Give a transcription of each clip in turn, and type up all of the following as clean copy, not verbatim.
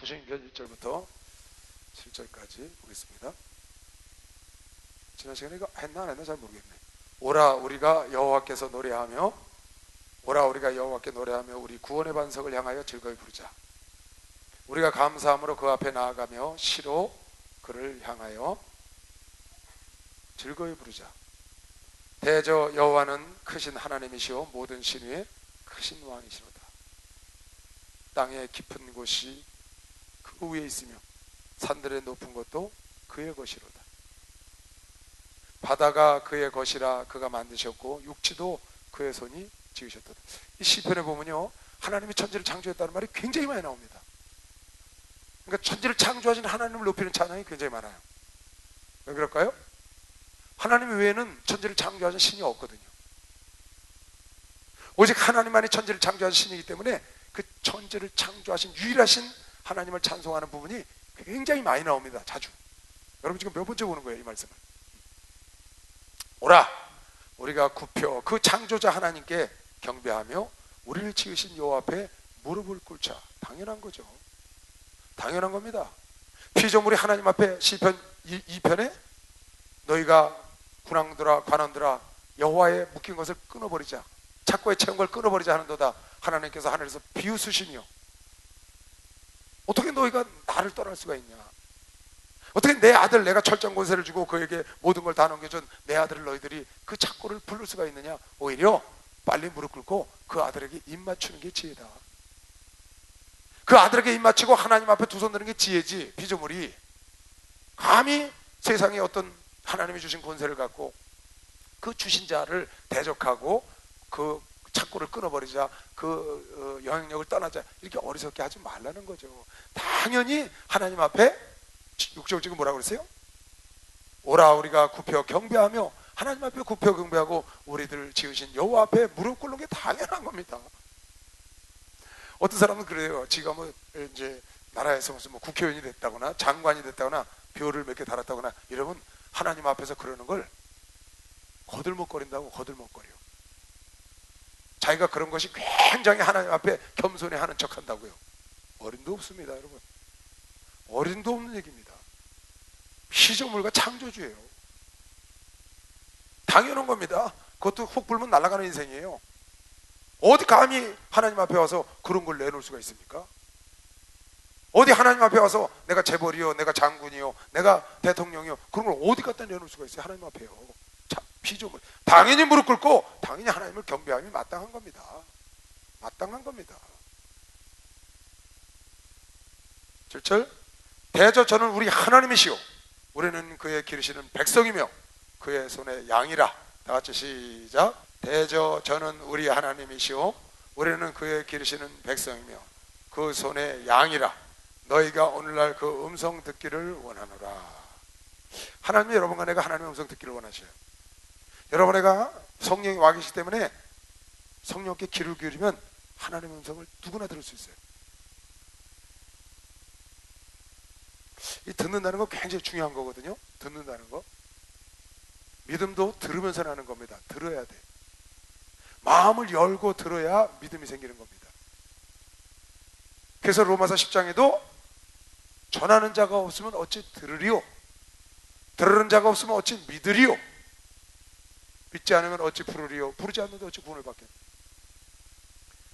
사도행전 1절부터 7절까지 보겠습니다. 지난 시간에 이거 했나 안 했나 잘 모르겠네. 오라 우리가 여호와께서 노래하며 오라 우리가 여호와께 노래하며 우리 구원의 반석을 향하여 즐거이 부르자. 우리가 감사함으로 그 앞에 나아가며 시로 그를 향하여 즐거이 부르자. 대저 여호와는 크신 하나님이시오 모든 신 위에 크신 왕이시로다. 땅의 깊은 곳이 그 위에 있으며 산들의 높은 것도 그의 것이로다. 바다가 그의 것이라 그가 만드셨고 육지도 그의 손이 지으셨도다. 이 시편에 보면요, 하나님이 천지를 창조했다는 말이 굉장히 많이 나옵니다. 그러니까 천지를 창조하신 하나님을 높이는 찬양이 굉장히 많아요. 왜 그럴까요? 하나님 외에는 천지를 창조하신 신이 없거든요. 오직 하나님만이 천지를 창조하신 신이기 때문에 그 천지를 창조하신 유일하신 하나님을 찬송하는 부분이 굉장히 많이 나옵니다. 자주. 여러분 지금 몇 번째 보는 거예요, 이 말씀을. 오라 우리가 굽혀 그 창조자 하나님께 경배하며 우리를 지으신 여호와 앞에 무릎을 꿇자. 당연한 거죠. 당연한 겁니다. 피조물이 하나님 앞에 시편 2편에 너희가 군왕들아 관원들아 여호와의 묶인 것을 끊어버리자, 착고에 채운 걸 끊어버리자 하는도다. 하나님께서 하늘에서 비웃으시며 어떻게 너희가 나를 떠날 수가 있냐, 어떻게 내 아들 내가 철장 권세를 주고 그에게 모든 걸 다 넘겨준 내 아들을 너희들이 그 착고를 부를 수가 있느냐. 오히려 빨리 무릎 꿇고 그 아들에게 입 맞추는 게 지혜다. 그 아들에게 입 맞추고 하나님 앞에 두 손 드는 게 지혜지. 피조물이 감히 세상에 어떤 하나님이 주신 권세를 갖고 그 주신 자를 대적하고 그 착고를 끊어버리자, 그 영향력을 떠나자, 이렇게 어리석게 하지 말라는 거죠. 당연히 하나님 앞에 6절 지금 뭐라고 그랬어요? 오라 우리가 굽혀 경배하며 하나님 앞에 굽혀 경배하고 우리들 지으신 여호와 앞에 무릎 꿇는 게 당연한 겁니다. 어떤 사람은 그래요. 지가 뭐 이제 나라에서 무슨 뭐 국회의원이 됐다거나 장관이 됐다거나 벼를 몇 개 달았다거나 이러면 하나님 앞에서 그러는 걸 거들먹거린다고. 거들먹거려. 자기가 그런 것이 굉장히 하나님 앞에 겸손해 하는 척 한다고요. 어림도 없습니다, 여러분. 어림도 없는 얘기입니다. 피조물과 창조주예요. 당연한 겁니다. 그것도 훅 불면 날아가는 인생이에요. 어디 감히 하나님 앞에 와서 그런 걸 내놓을 수가 있습니까? 어디 하나님 앞에 와서 내가 재벌이요, 내가 장군이요, 내가 대통령이요, 그런 걸 어디 갖다 내놓을 수가 있어요? 하나님 앞에요. 자, 피조물. 당연히 무릎 꿇고 당연히 하나님을 경배함이 마땅한 겁니다. 마땅한 겁니다. 7절 대저 저는 우리 하나님이시오 우리는 그의 기르시는 백성이며 그의 손에 양이라. 다같이 시작. 대저 저는 우리 하나님이시오 우리는 그의 기르시는 백성이며 그 손에 양이라. 너희가 오늘날 그 음성 듣기를 원하노라. 하나님이 여러분과 내가 하나님의 음성 듣기를 원하셔요. 여러분 내가 성령이 와 계시기 때문에 성령께 귀를 기울이면 하나님의 음성을 누구나 들을 수 있어요. 이 듣는다는 거 굉장히 중요한 거거든요. 듣는다는 거. 믿음도 들으면서 나는 겁니다. 들어야 돼. 마음을 열고 들어야 믿음이 생기는 겁니다. 그래서 로마서 10장에도 전하는 자가 없으면 어찌 들으리요, 들으는 자가 없으면 어찌 믿으리요, 믿지 않으면 어찌 부르리요, 부르지 않는데 어찌 구원을 받겠노.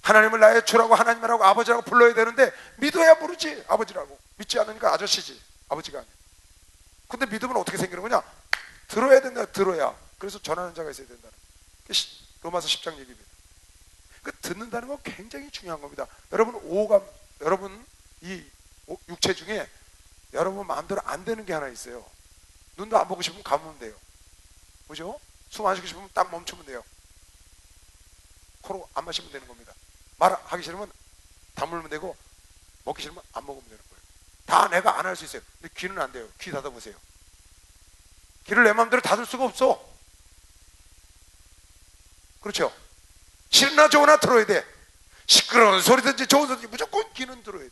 하나님을 나의 주라고 하나님이라고 아버지라고 불러야 되는데 믿어야 부르지 아버지라고. 믿지 않으니까 아저씨지 아버지가 아니야. 근데 믿음은 어떻게 생기는 거냐? 들어야 된다. 들어야. 그래서 전하는 자가 있어야 된다는 로마서 10장 얘기입니다. 그 듣는다는 건 굉장히 중요한 겁니다. 여러분 오감, 여러분 이 육체 중에 여러분 마음대로 안 되는 게 하나 있어요. 눈도 안 보고 싶으면 감으면 돼요. 그죠? 숨 안 쉬고 싶으면 딱 멈추면 돼요. 코로 안 마시면 되는 겁니다. 말하기 싫으면 다물면 되고 먹기 싫으면 안 먹으면 되는 거예요. 다 내가 안 할 수 있어요. 근데 귀는 안 돼요. 귀 닫아보세요. 귀를 내 마음대로 닫을 수가 없어. 그렇죠? 싫으나 좋으나 들어야 돼. 시끄러운 소리든지 좋은 소리든지 무조건 귀는 들어야 돼.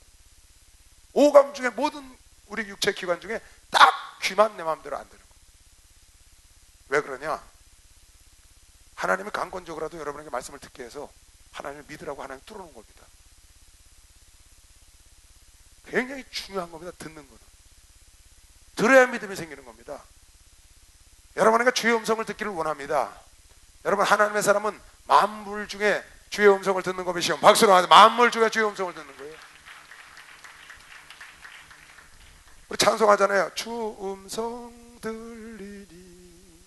오감 중에 모든 우리 육체 기관 중에 딱 귀만 내 마음대로 안 되는 거예요. 왜 그러냐? 하나님이 강권적으로라도 여러분에게 말씀을 듣게 해서 하나님을 믿으라고 하나님 뚫어놓은 겁니다. 굉장히 중요한 겁니다. 듣는 거는. 들어야 믿음이 생기는 겁니다. 여러분에게 주의 음성을 듣기를 원합니다. 여러분, 하나님의 사람은 만물 중에 주의 음성을 듣는 것이요. 박수로 하자. 만물 중에 주의 음성을 듣는 거예요. 우리 찬송하잖아요. 주 음성 들리니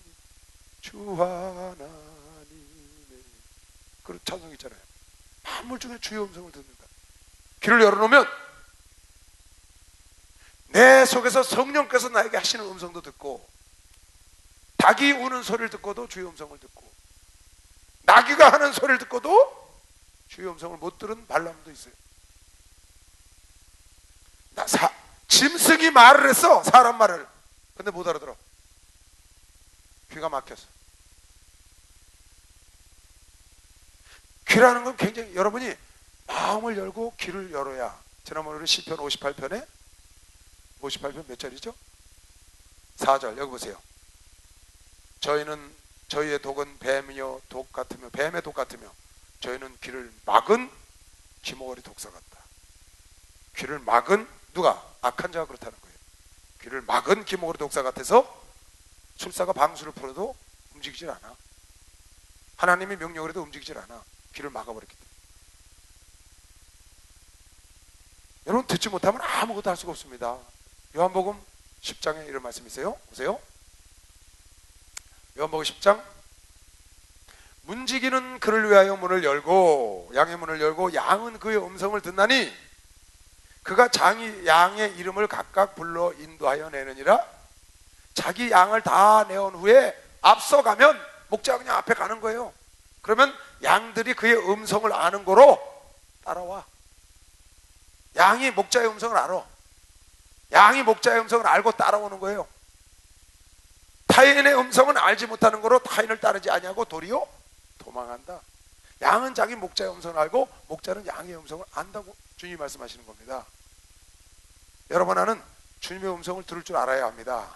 주 하나님의, 그런 찬송 있잖아요. 만물 중에 주의 음성을 듣는다. 귀를 열어놓으면 내 속에서 성령께서 나에게 하시는 음성도 듣고, 닭이 우는 소리를 듣고도 주의 음성을 듣고, 나귀가 하는 소리를 듣고도 주의 음성을 못 들은 발람도 있어요. 짐승이 말을 했어, 사람 말을. 근데 못 알아들어. 귀가 막혔어. 귀라는 건 굉장히, 여러분이 마음을 열고 귀를 열어야. 지난번에 우리 시편 58편에 58편 몇 절이죠? 4절 여기 보세요. 저희의 독은 뱀이요 독 같으며, 뱀의 독 같으며, 저희는 귀를 막은 귀머거리 독사 같다. 귀를 막은, 누가? 악한 자가 그렇다는 거예요. 귀를 막은 귀머거리 독사 같아서 술사가 방수를 풀어도 움직이질 않아. 하나님이 명령을 해도 움직이질 않아. 귀를 막아버렸기 때문에. 여러분, 듣지 못하면 아무것도 할 수가 없습니다. 요한복음 10장에 이런 말씀이세요. 보세요. 요한복음 10장. 문지기는 그를 위하여 문을 열고, 양의 문을 열고, 양은 그의 음성을 듣나니 그가 양의 이름을 각각 불러 인도하여 내느니라. 자기 양을 다 내온 후에 앞서가면, 목자가 그냥 앞에 가는 거예요. 그러면 양들이 그의 음성을 아는 거로 따라와. 양이 목자의 음성을 알아. 양이 목자의 음성을 알고 따라오는 거예요. 타인의 음성은 알지 못하는 거로 타인을 따르지 아니하고 도리어 도망한다. 양은 자기 목자의 음성을 알고, 목자는 양의 음성을 안다고 주님이 말씀하시는 겁니다. 여러분, 나는 주님의 음성을 들을 줄 알아야 합니다.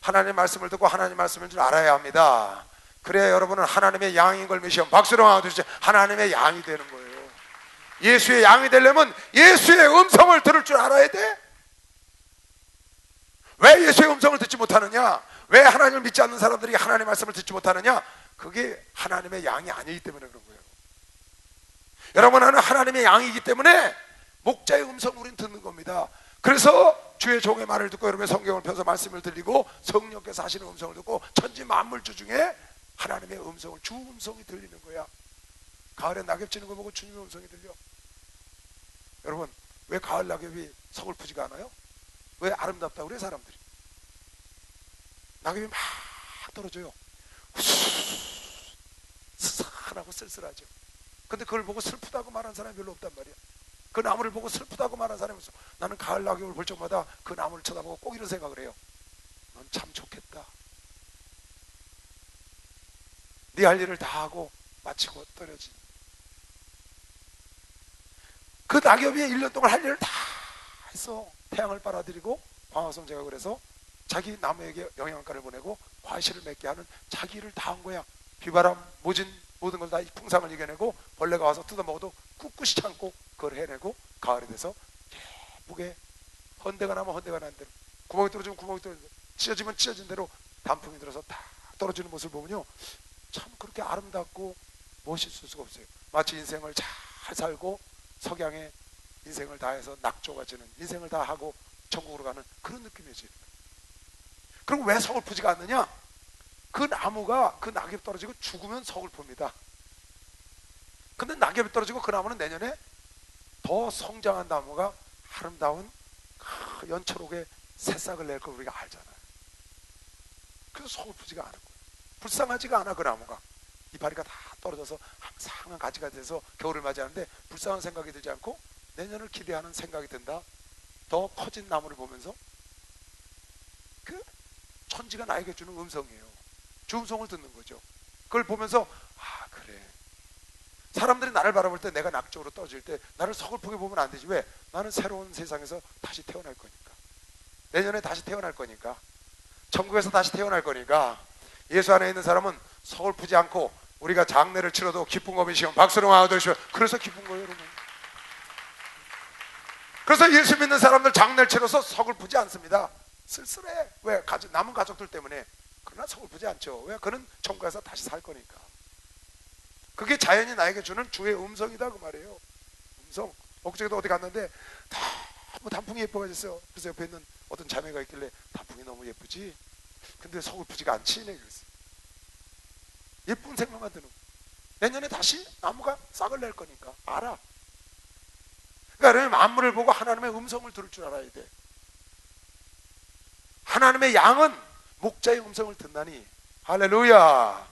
하나님의 말씀을 듣고 하나님의 말씀을 줄 알아야 합니다. 그래야 여러분은 하나님의 양인 걸 믿으시면, 박수로 하셔서 하나님의 양이 되는 거예요. 예수의 양이 되려면 예수의 음성을 들을 줄 알아야 돼. 왜 예수의 음성을 듣지 못하느냐? 왜 하나님을 믿지 않는 사람들이 하나님의 말씀을 듣지 못하느냐? 그게 하나님의 양이 아니기 때문에 그런 거예요. 여러분, 나는 하나님의 양이기 때문에 목자의 음성을 우리는 듣는 겁니다. 그래서 주의 종의 말을 듣고, 여러분의 성경을 펴서 말씀을 들리고, 성령께서 하시는 음성을 듣고, 천지 만물주 중에 하나님의 음성을, 주 음성이 들리는 거야. 가을에 낙엽 지는 거 보고 주님의 음성이 들려. 여러분, 왜 가을 낙엽이 서글프지가 않아요? 왜 아름답다고 그래 사람들이? 낙엽이 막 떨어져요. 스산하고 쓸쓸하죠. 근데 그걸 보고 슬프다고 말하는 사람이 별로 없단 말이야. 그 나무를 보고 슬프다고 말하는 사람이 없어. 나는 가을 낙엽을 볼 적마다 그 나무를 쳐다보고 꼭 이런 생각을 해요. 넌 참 좋겠다. 네 할 일을 다 하고 마치고 떨어진 그 낙엽이 1년 동안 할 일을 다 했어. 태양을 빨아들이고, 광화성제가 그래서 자기 나무에게 영양가를 보내고 과실을 맺게 하는 자기 일을 다 한 거야. 비바람, 모진, 모든 걸 다 풍상을 이겨내고, 벌레가 와서 뜯어먹어도 꿋꿋이 참고 그걸 해내고, 가을이 돼서 예쁘게 헌대가 나면 헌대가 난 대로, 구멍이 떨어지면 구멍이 떨어진 대로, 찢어지면 찢어진 대로 단풍이 들어서 다 떨어지는 모습을 보면요, 참 그렇게 아름답고 멋있을 수가 없어요. 마치 인생을 잘 살고 석양에 인생을 다해서 낙조가 지는, 인생을 다 하고 천국으로 가는 그런 느낌이지. 그럼 왜 서글프지가 않느냐? 그 나무가, 그 낙엽 떨어지고 죽으면 서글픕니다. 근데 낙엽이 떨어지고 그 나무는 내년에 더 성장한 나무가 아름다운 연초록의 새싹을 낼 걸 우리가 알잖아요. 그래서 서글프지가 않은 거예요. 불쌍하지가 않아. 그 나무가 이파리가 다 떨어져서 항상한 가지가 돼서 겨울을 맞이하는데 불쌍한 생각이 들지 않고 내년을 기대하는 생각이 든다. 더 커진 나무를 보면서 그 천지가 나에게 주는 음성이에요. 주 음성을 듣는 거죠. 그걸 보면서 아 그래, 사람들이 나를 바라볼 때 내가 낙적으로 떨어질 때 나를 서글프게 보면 안 되지. 왜? 나는 새로운 세상에서 다시 태어날 거니까, 내년에 다시 태어날 거니까, 천국에서 다시 태어날 거니까. 예수 안에 있는 사람은 서글프지 않고, 우리가 장례를 치러도 기쁜 거 믿으시면 박수로 하시면, 그래서 기쁜 거예요. 여러분, 그래서 예수 믿는 사람들 장례를 치러서 서글프지 않습니다. 쓸쓸해. 왜? 남은 가족들 때문에. 그러나 서글프지 않죠. 왜? 그는 천국에서 다시 살 거니까. 그게 자연이 나에게 주는 주의 음성이다 그 말이에요. 음성. 엊그제도 어디 갔는데 너무 단풍이 예뻐가지고요. 그래서 옆에 있는 어떤 자매가 있길래 단풍이 너무 예쁘지? 근데 서글프지가 않지? 네, 그랬어요. 예쁜 생각만 드는. 내년에 다시 나무가 싹을 낼 거니까 알아. 그러니까 만물을 보고 하나님의 음성을 들을 줄 알아야 돼. 하나님의 양은 목자의 음성을 듣나니. 할렐루야.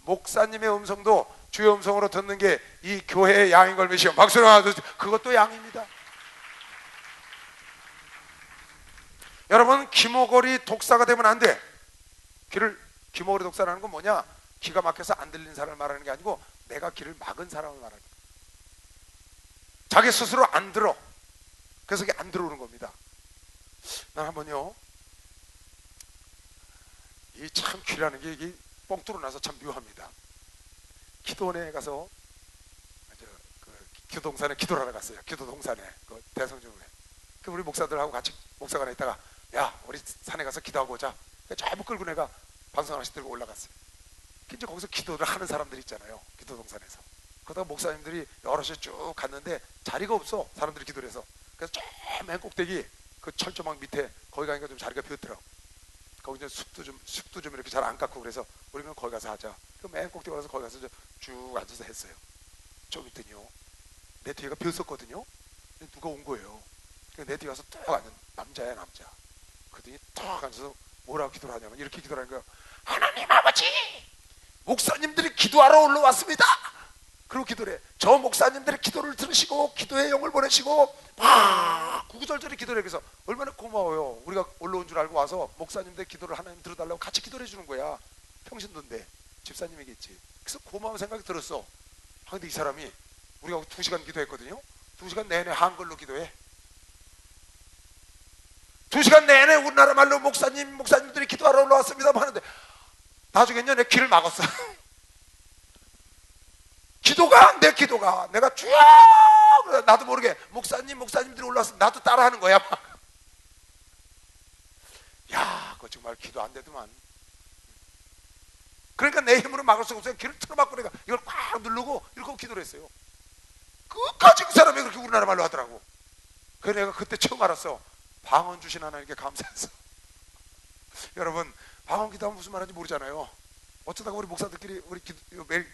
목사님의 음성도 주의 음성으로 듣는 게 이 교회의 양인 걸 믿으시오. 박수로 하나 주세요. 그것도 양입니다. 여러분, 귀머거리 독사가 되면 안 돼. 귀머거리 독사라는 건 뭐냐? 귀가 막혀서 안 들리는 사람을 말하는 게 아니고 내가 귀를 막은 사람을 말하는 거야. 자기 스스로 안 들어. 그래서 이게 안 들어오는 겁니다. 난 한번요, 이 참 귀라는 게 이게 뻥 뚫어놔서 참 묘합니다. 기도원에 가서 기도동산에 기도를 하러 갔어요. 기도동산에 그 대성중에. 그 우리 목사들하고 같이 목사관에 있다가 야 우리 산에 가서 기도하고 오자. 쫙 끌고 내가 방송 하나씩 들고 올라갔어요. 이제 거기서 기도를 하는 사람들이 있잖아요. 기도동산에서. 그러다가 목사님들이 여럿이 쭉 갔는데 자리가 없어. 사람들이 기도를 해서. 그래서 저 맨 꼭대기 그 철조망 밑에 거기 가니까 좀 자리가 비었더라고. 거기 이제 숲도 좀 이렇게 잘 안 깎고 그래서 우리는 거기 가서 하자. 그 맨 꼭대기 가서 거기 가서 쭉 앉아서 했어요. 좀 있더니요, 내 뒤에가 비었었거든요. 근데 누가 온 거예요. 내 뒤에 가서 딱 앉는 남자야, 남자. 그러더니 딱 앉아서 뭐라고 기도를 하냐면 이렇게 기도를 하는 거예요. 하나님 아버지, 목사님들이 기도하러 올라왔습니다. 그리고 기도를 해. 저 목사님들의 기도를 들으시고 기도의 영을 보내시고 막 구구절절히 기도를 해. 그래서 얼마나 고마워요. 우리가 올라온 줄 알고 와서 목사님들 기도를 하나님 들어달라고 같이 기도를 해주는 거야. 평신도인데 집사님이겠지. 그래서 고마운 생각이 들었어. 근데 이 사람이 우리가 2시간 기도했거든요. 2시간 내내 한글로 기도해. 2시간 내내 우리나라 말로 목사님들이 기도하러 올라왔습니다 하는데 나중에는 내 귀를 막았어. 내 기도가 내가 쭉 나도 모르게 목사님들이 올라와서 나도 따라하는 거야. 야, 그거 정말 기도 안 되더만. 그러니까 내 힘으로 막을 수 없어요. 귀를 틀어막고 내가 이걸 꽉 누르고 이렇게 기도를 했어요. 끝까지 그 사람이 그렇게 우리나라 말로 하더라고. 그래서 내가 그때 처음 알았어. 방언 주신 하나님께 감사해서. 여러분, 방언 기도하면 무슨 말인지 모르잖아요. 어쩌다가 우리 목사들끼리 우리 매일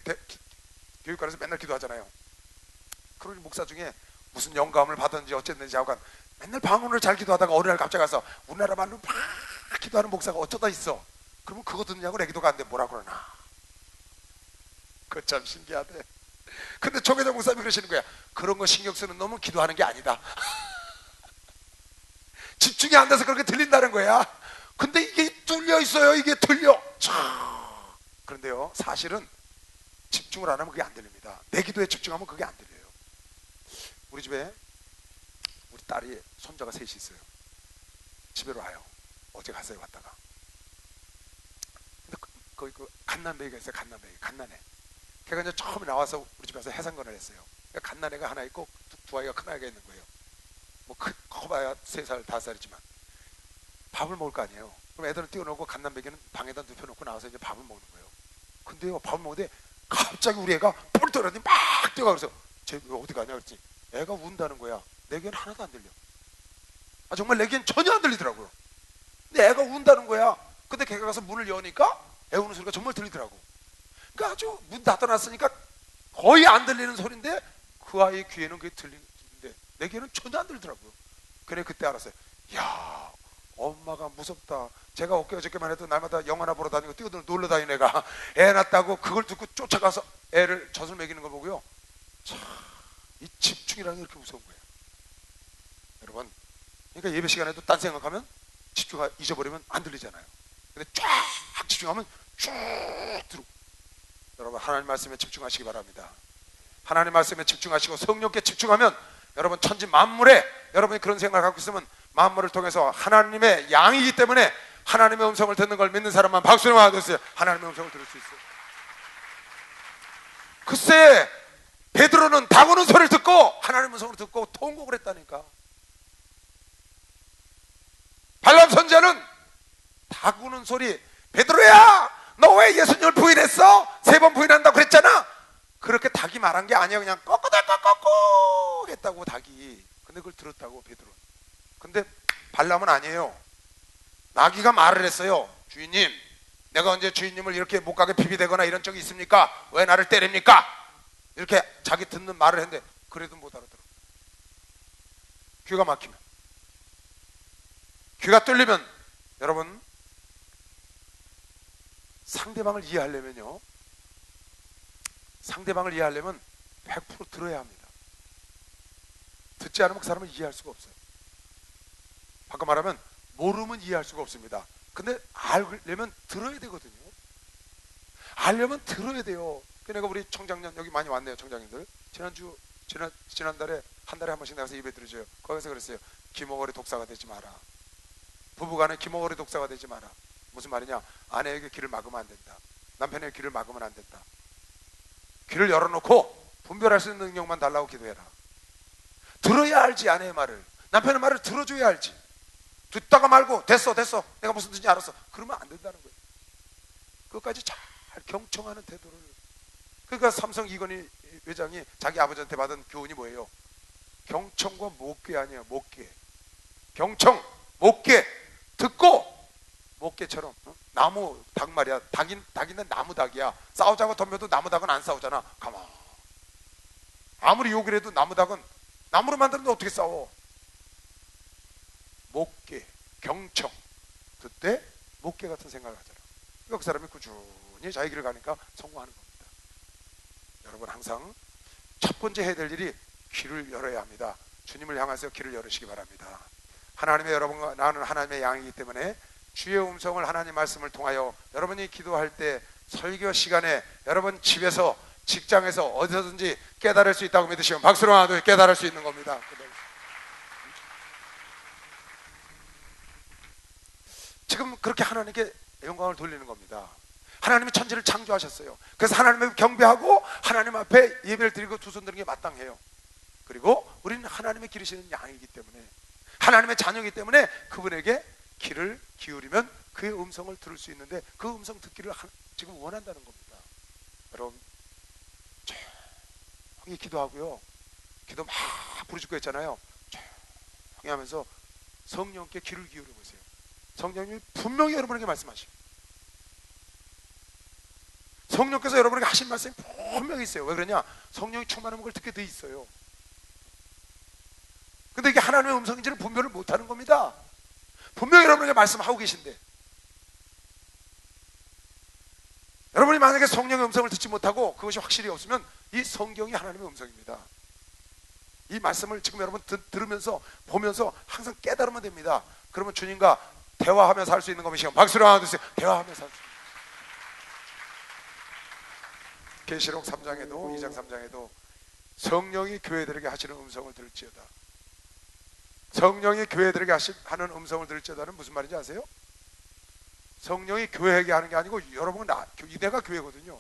교육관에서 맨날 기도하잖아요. 그러니 목사 중에 무슨 영감을 받았는지 어쨌는지 하고 맨날 방언을 잘 기도하다가 어느 날 갑자기 가서 우리나라 말로 막 기도하는 목사가 어쩌다 있어. 그러면 그거 듣느냐고 내 기도가 안 돼. 뭐라 그러나. 그거 참 신기하대. 근데 조계장 목사님이 그러시는 거야. 그런 거 신경 쓰는 놈은 기도하는 게 아니다. 집중이 안 돼서 그렇게 들린다는 거야. 근데 이게 뚫려 있어요. 이게 틀려. 그런데요, 사실은 집중을 안 하면 그게 안 들립니다. 내 기도에 집중하면 그게 안 들려요. 우리 집에 우리 딸이 손자가 셋이 있어요. 집에로 와요. 어제 갔어요. 왔다가. 근데 거기 그 갓난배기가 있어요. 갓난애. 걔가 이제 처음에 나와서 우리 집에 와서 해상건을 했어요. 그러니까 갓난애가 하나 있고 두 아이가 큰 아이가 있는 거예요. 뭐 커봐야 3살, 5살이지만 밥을 먹을 거 아니에요. 그럼 애들은 띄워놓고 갓난배기는 방에다 눕혀놓고 나와서 이제 밥을 먹는 거예요. 근데요, 밥을 먹는데 갑자기 우리 애가 뿔 떨어더니 막 뛰어가. 그래서 쟤 어디 가냐 그랬더니 애가 운다는 거야. 내 귀엔 하나도 안 들려. 정말 내 귀엔 전혀 안 들리더라고요. 근데 애가 운다는 거야. 근데 걔가 가서 문을 여니까 애 우는 소리가 정말 들리더라고. 그러니까 아주 문 닫아놨으니까 거의 안 들리는 소리인데 그 아이 귀에는 그게 들리는데 내 귀에는 전혀 안 들리더라고요. 그래 그때 알았어요. 이야, 엄마가 무섭다. 제가 어저께만 해도 날마다 영화나 보러 다니고 뛰어들어 놀러 다니는 애가 애 낳았다고 그걸 듣고 쫓아가서 애를 젖을 먹이는 걸 보고요. 참, 이 집중이라는 게 이렇게 무서운 거예요. 여러분, 그러니까 예배 시간에도 딴 생각하면 집중 잊어버리면 안 들리잖아요. 근데 쫙 집중하면 쭉 들어. 여러분, 하나님 말씀에 집중하시기 바랍니다. 하나님 말씀에 집중하시고 성령께 집중하면 여러분 천지 만물에 여러분이 그런 생각을 갖고 있으면 만물을 통해서 하나님의 양이기 때문에 하나님의 음성을 듣는 걸 믿는 사람만 박수를 받으세요. 하나님의 음성을 들을 수 있어요. 글쎄 베드로는 닭 우는 소리를 듣고 하나님의 음성을 듣고 통곡을 했다니까. 발람 선지자는 닭 우는 소리, 베드로야 너 왜 예수님을 부인했어? 3번 부인한다고 그랬잖아. 그렇게 닭이 말한 게 아니야. 그냥 꺼꾸덕꺼꾸 했다고 닭이. 근데 그걸 들었다고 베드로. 근데 발람은 아니에요. 나귀가 말을 했어요. 주인님, 내가 언제 주인님을 이렇게 못 가게 비비대거나 이런 적이 있습니까? 왜 나를 때립니까? 이렇게 자기 듣는 말을 했는데 그래도 못 알아들어. 귀가 막히면, 귀가 뚫리면, 여러분 상대방을 이해하려면요, 상대방을 이해하려면 100% 들어야 합니다. 듣지 않으면 그 사람을 이해할 수가 없어요. 바꿔 말하면 모르면 이해할 수가 없습니다. 근데 알려면 들어야 되거든요. 알려면 들어야 돼요. 내가 우리 청장년 여기 많이 왔네요. 청장님들 지난달에 한 달에 한 번씩 나가서 예배 드려줘요. 거기서 그랬어요. 기모거리 독사가 되지 마라. 부부간에 기모거리 독사가 되지 마라. 무슨 말이냐? 아내에게 길을 막으면 안 된다. 남편에게 길을 막으면 안 된다. 귀를 열어놓고 분별할 수 있는 능력만 달라고 기도해라. 들어야 알지. 아내의 말을, 남편의 말을 들어줘야 알지. 듣다가 말고 됐어 내가 무슨 뜻인지 알았어 그러면 안 된다는 거예요. 그것까지 잘 경청하는 태도를. 그러니까 삼성 이건희 회장이 자기 아버지한테 받은 교훈이 뭐예요? 경청과 목괴 아니에요. 목괴. 경청, 목괴. 듣고 목괴처럼. 나무 닭 말이야. 닭인데 나무 닭이야. 싸우자고 덤벼도 나무 닭은 안 싸우잖아. 가만. 아무리 욕을 해도 나무 닭은 나무로 만들었는데 어떻게 싸워? 목괴, 경청. 듣되 목괴 같은 생각을 하잖아. 그러니까 그 사람이 꾸준히 자기 길을 가니까 성공하는 겁니다. 여러분 항상 첫 번째 해야 될 일이 귀를 열어야 합니다. 주님을 향해서 귀를 열으시기 바랍니다. 하나님의 여러분과 나는 하나님의 양이기 때문에 주의 음성을 하나님 말씀을 통하여 여러분이 기도할 때 설교 시간에 여러분 집에서 직장에서 어디서든지 깨달을 수 있다고 믿으시면 박수로 하나 깨달을 수 있는 겁니다. 지금 그렇게 하나님께 영광을 돌리는 겁니다. 하나님이 천지를 창조하셨어요. 그래서 하나님을 경배하고 하나님 앞에 예배를 드리고 두 손 드는 게 마땅해요. 그리고 우리는 하나님의 기르시는 양이기 때문에, 하나님의 자녀이기 때문에 그분에게 귀를 기울이면 그의 음성을 들을 수 있는데 그 음성 듣기를 지금 원한다는 겁니다. 여러분 조용히 기도하고요, 기도 막 부르짖고 있잖아요. 조용히 하면서 성령께 귀를 기울여 보세요. 성령님이 분명히 여러분에게 말씀하시고, 성령께서 여러분에게 하신 말씀이 분명히 있어요. 왜 그러냐? 성령이 충만한 걸 듣게 돼 있어요. 근데 이게 하나님의 음성인지를 분별을 못하는 겁니다. 분명히 여러분에게 말씀하고 계신데, 여러분이 만약에 성령의 음성을 듣지 못하고 그것이 확실히 없으면 이 성경이 하나님의 음성입니다. 이 말씀을 지금 여러분 들으면서 보면서 항상 깨달으면 됩니다. 그러면 주님과 대화하면서 할 수 있는 겁니다. 박수로 하나 주세요. 대화하면서 할 수 있는. 계시록 3장에도 2장 3장에도 성령이 교회들에게 하시는 음성을 들을지어다. 성령이 교회들에게 하는 음성을 들을지어다는 무슨 말인지 아세요? 성령이 교회에게 하는 게 아니고 여러분 내가 교회거든요.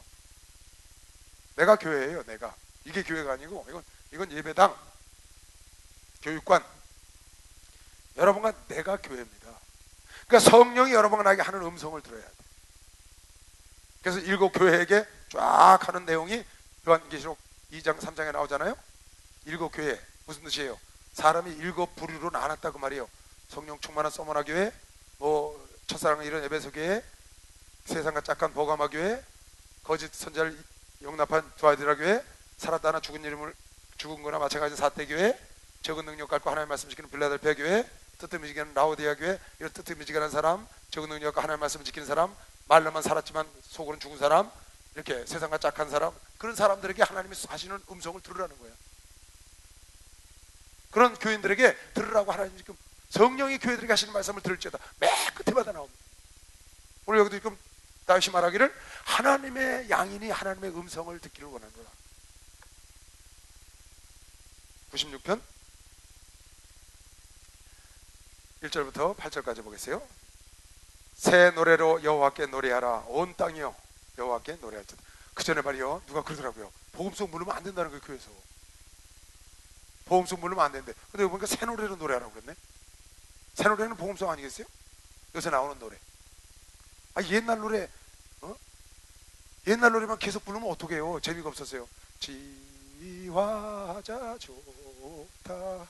내가 교회예요. 내가. 이게 교회가 아니고 이건 예배당, 교육관. 여러분과 내가 교회입니다. 그러니까 성령이 여러분과 나에게 하는 음성을 들어야 돼. 그래서 7 교회에게 쫙 하는 내용이 요한계시록 2장 3장에 나오잖아요. 7 교회 무슨 뜻이에요? 사람이 7 부류로 나눴다 그 말이에요. 성령 충만한 서머나 교회, 첫사랑을 잃은 에베소 교회, 세상과 짝한 버가마 교회, 거짓 선지자를 용납한 두아디라 교회, 살았다나 죽은 거나 마찬가지 사태 교회, 적은 능력 갖고 하나님의 말씀 지키는 빌라델피아 교회, 뜨뜻미지근한 라오디아 교회, 이런 뜨뜻미지근한 사람, 적은 능력 갖고 하나님의 말씀을 지키는 사람, 말로만 살았지만 속으로는 죽은 사람, 이렇게 세상과 짝한 사람, 그런 사람들에게 하나님이 하시는 음성을 들으라는 거예요. 그런 교인들에게 들으라고 하나님 지금 성령이 교회들에게 하시는 말씀을 들을지어다. 맨 끝에마다 나옵니다. 오늘 여기도 지금 다윗이 말하기를 하나님의 양인이 하나님의 음성을 듣기를 원하노라. 96편 1절부터 8절까지 보겠어요. 새 노래로 여호와께 노래하라. 온 땅이여 여호와께 노래할지어다. 그 전에 말이요, 누가 그러더라고요. 복음송 부르면 안 된다는 거예요. 교회에서 복음송 부르면 안 된대. 근데 보니까 새 노래로 노래하라고 그랬네. 새 노래는 복음송 아니겠어요? 요새 나오는 노래. 옛날 노래, 옛날 노래만 계속 부르면 어떡해요? 재미가 없었어요. 지화자 좋다,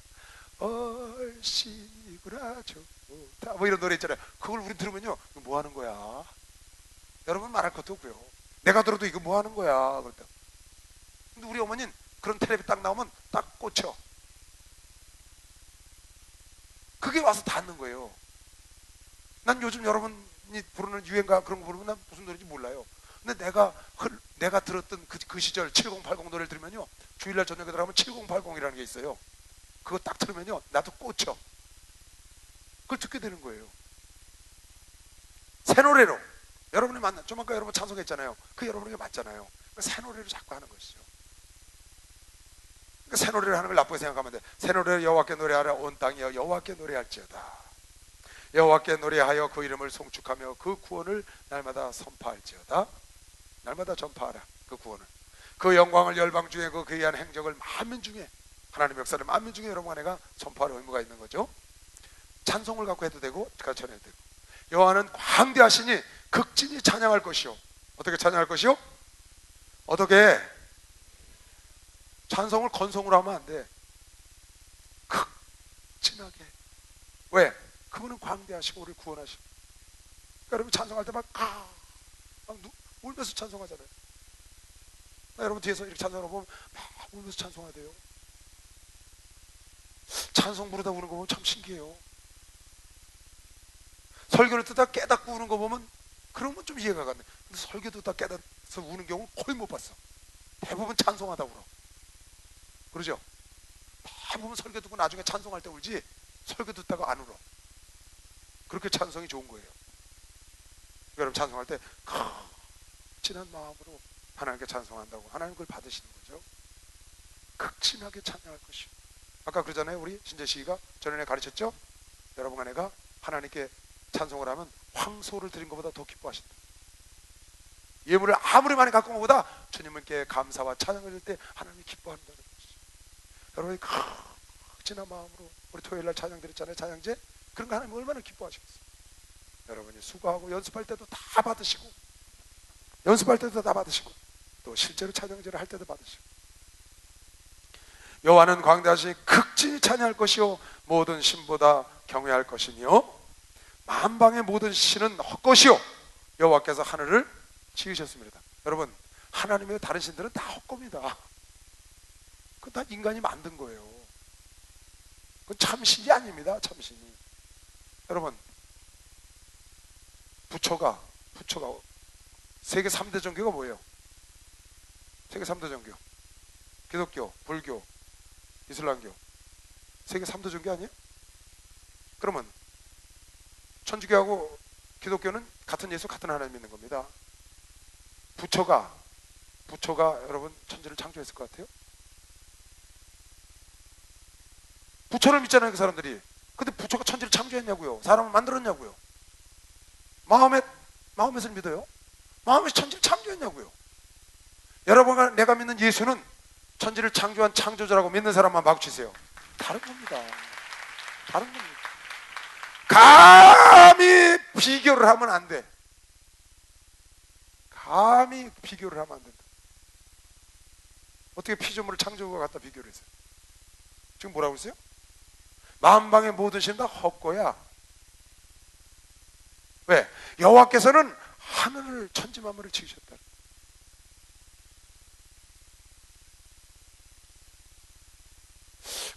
얼씨구나 좋다, 뭐 이런 노래 있잖아요. 그걸 우리 들으면요, 이거 뭐 하는 거야? 여러분 말할 것도 없고요. 내가 들어도 이거 뭐 하는 거야? 그랬다. 근데 우리 어머니는 그런 텔레비 딱 나오면 딱 꽂혀. 그게 와서 닿는 거예요. 난 요즘 여러분이 부르는 유행가 그런 거 부르면 난 무슨 노래인지 몰라요. 근데 내가 들었던 그 시절 7080 노래를 들으면요, 주일날 저녁에 들어가면 7080이라는 게 있어요. 그거 딱 들으면요, 나도 꽂혀. 그걸 듣게 되는 거예요. 새 노래로 여러분이 좀 아까 여러분 찬송했잖아요. 그 여러분에게 맞잖아요. 새 노래로 자꾸 하는 것이죠. 새 노래를 하는 걸 나쁘게 생각하면 돼. 새 노래를 여호와께 노래하라. 온 땅이여 여호와께 노래할지어다. 여호와께 노래하여 그 이름을 송축하며 그 구원을 날마다 선포할지어다. 날마다 전파하라 그 구원을. 그 영광을 열방 중에 그 귀한 행적을 만민 중에, 하나님의 역사를 만민 중에 여러분 안에가 선포할 의무가 있는 거죠. 찬송을 갖고 해도 되고 전해도 되고. 여호와는 광대하시니 극진히 찬양할 것이요. 어떻게 찬양할 것이요? 어떻게? 찬송을 건성으로 하면 안 돼. 극진하게. 왜? 그분은 광대하시고 우리를 구원하시고. 그러니까 여러분 찬송할 때 막 울면서 찬송하잖아요. 여러분 뒤에서 이렇게 찬송하고 보면 막 울면서 찬송하대요. 찬송 부르다 우는 거 보면 참 신기해요. 설교를 듣다 깨닫고 우는 거 보면 그러면 좀 이해가 가네. 근데 설교 듣다 깨닫아서 우는 경우는 거의 못 봤어. 대부분 찬송하다 울어. 그러죠? 대부분 설교 듣고 나중에 찬송할 때 울지 설교 듣다가 안 울어. 그렇게 찬송이 좋은 거예요. 여러분 찬송할 때 극진한 마음으로 하나님께 찬송한다고 하나님 그걸 받으시는 거죠. 극진하게 찬양할 것이요. 아까 그러잖아요. 우리 신재식이가 전에 가르쳤죠? 여러분 아내가 하나님께 찬송을 하면 황소를 드린 것보다 더 기뻐하신다. 예물을 아무리 많이 갖고 온 것보다 주님께 감사와 찬양을 드릴 때 하나님이 기뻐한다는 것이죠. 여러분이 극진한 마음으로 우리 토요일날 찬양 드렸잖아요. 찬양제. 그런 거 하나님 얼마나 기뻐하시겠어요. 여러분이 수고하고 연습할 때도 다 받으시고, 연습할 때도 다 받으시고, 또 실제로 찬양제를 할 때도 받으시고. 여호와는 광대하시니 극진히 찬양할 것이요 모든 신보다 경외할 것이니요 만방의 모든 신은 헛것이요 여호와께서 하늘을 지으셨습니다. 여러분 하나님의 다른 신들은 다 헛겁니다. 그건 다 인간이 만든 거예요. 그건 참신이 아닙니다. 참신이. 여러분 부처가 세계 3대 종교가 뭐예요? 세계 3대 종교 기독교, 불교, 이슬람교. 세계 3대 종교 아니에요? 그러면 천주교하고 기독교는 같은 예수 같은 하나님 믿는 겁니다. 부처가 여러분 천지를 창조했을 것 같아요? 부처를 믿잖아요 그 사람들이. 근데 부처가 천지를 창조했냐고요? 사람을 만들었냐고요? 마음에서 믿어요? 마음에서 천지를 창조했냐고요? 여러분과 내가 믿는 예수는 천지를 창조한 창조자라고 믿는 사람만 박치세요. 다른 겁니다. 다른 겁니다. 감히 비교를 하면 안 돼. 감히 비교를 하면 안 된다. 어떻게 피조물을 창조가 갖다 비교를 했어요? 지금 뭐라고 했어요? 만방의 모든 신은 다 헛거야. 왜? 여호와께서는 하늘을 천지만물을 지으셨다.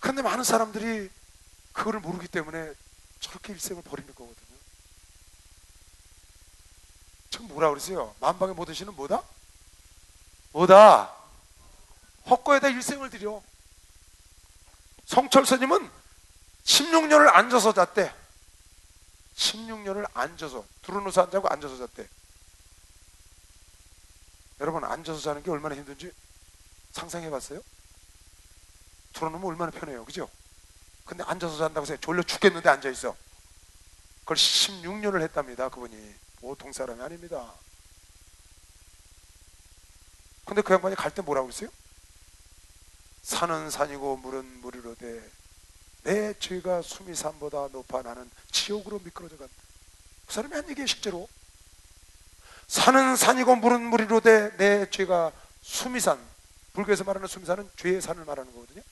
그런데 많은 사람들이 그거를 모르기 때문에 저렇게 일생을 버리는 거거든요. 지금 뭐라 그러세요? 만방의 모든 신은 뭐다? 헛거에다 일생을 들여. 성철스님은 16년을 앉아서 잤대. 16년을 앉아서, 두루누서 안 자고 앉아서 잤대. 여러분 앉아서 자는 게 얼마나 힘든지 상상해 봤어요? 두루누면 얼마나 편해요, 그죠? 근데 앉아서 잔다고 해서 졸려 죽겠는데 앉아있어. 그걸 16년을 했답니다. 그분이 보통 사람이 아닙니다. 근데 그 양반이 갈 때 뭐라고 했어요? 산은 산이고 물은 물이로되 내 죄가 수미산보다 높아 나는 지옥으로 미끄러져 간다. 그 사람이 한 얘기예요. 실제로 산은 산이고 물은 물이로되 내 죄가 수미산, 불교에서 말하는 수미산은 죄의 산을 말하는 거거든요.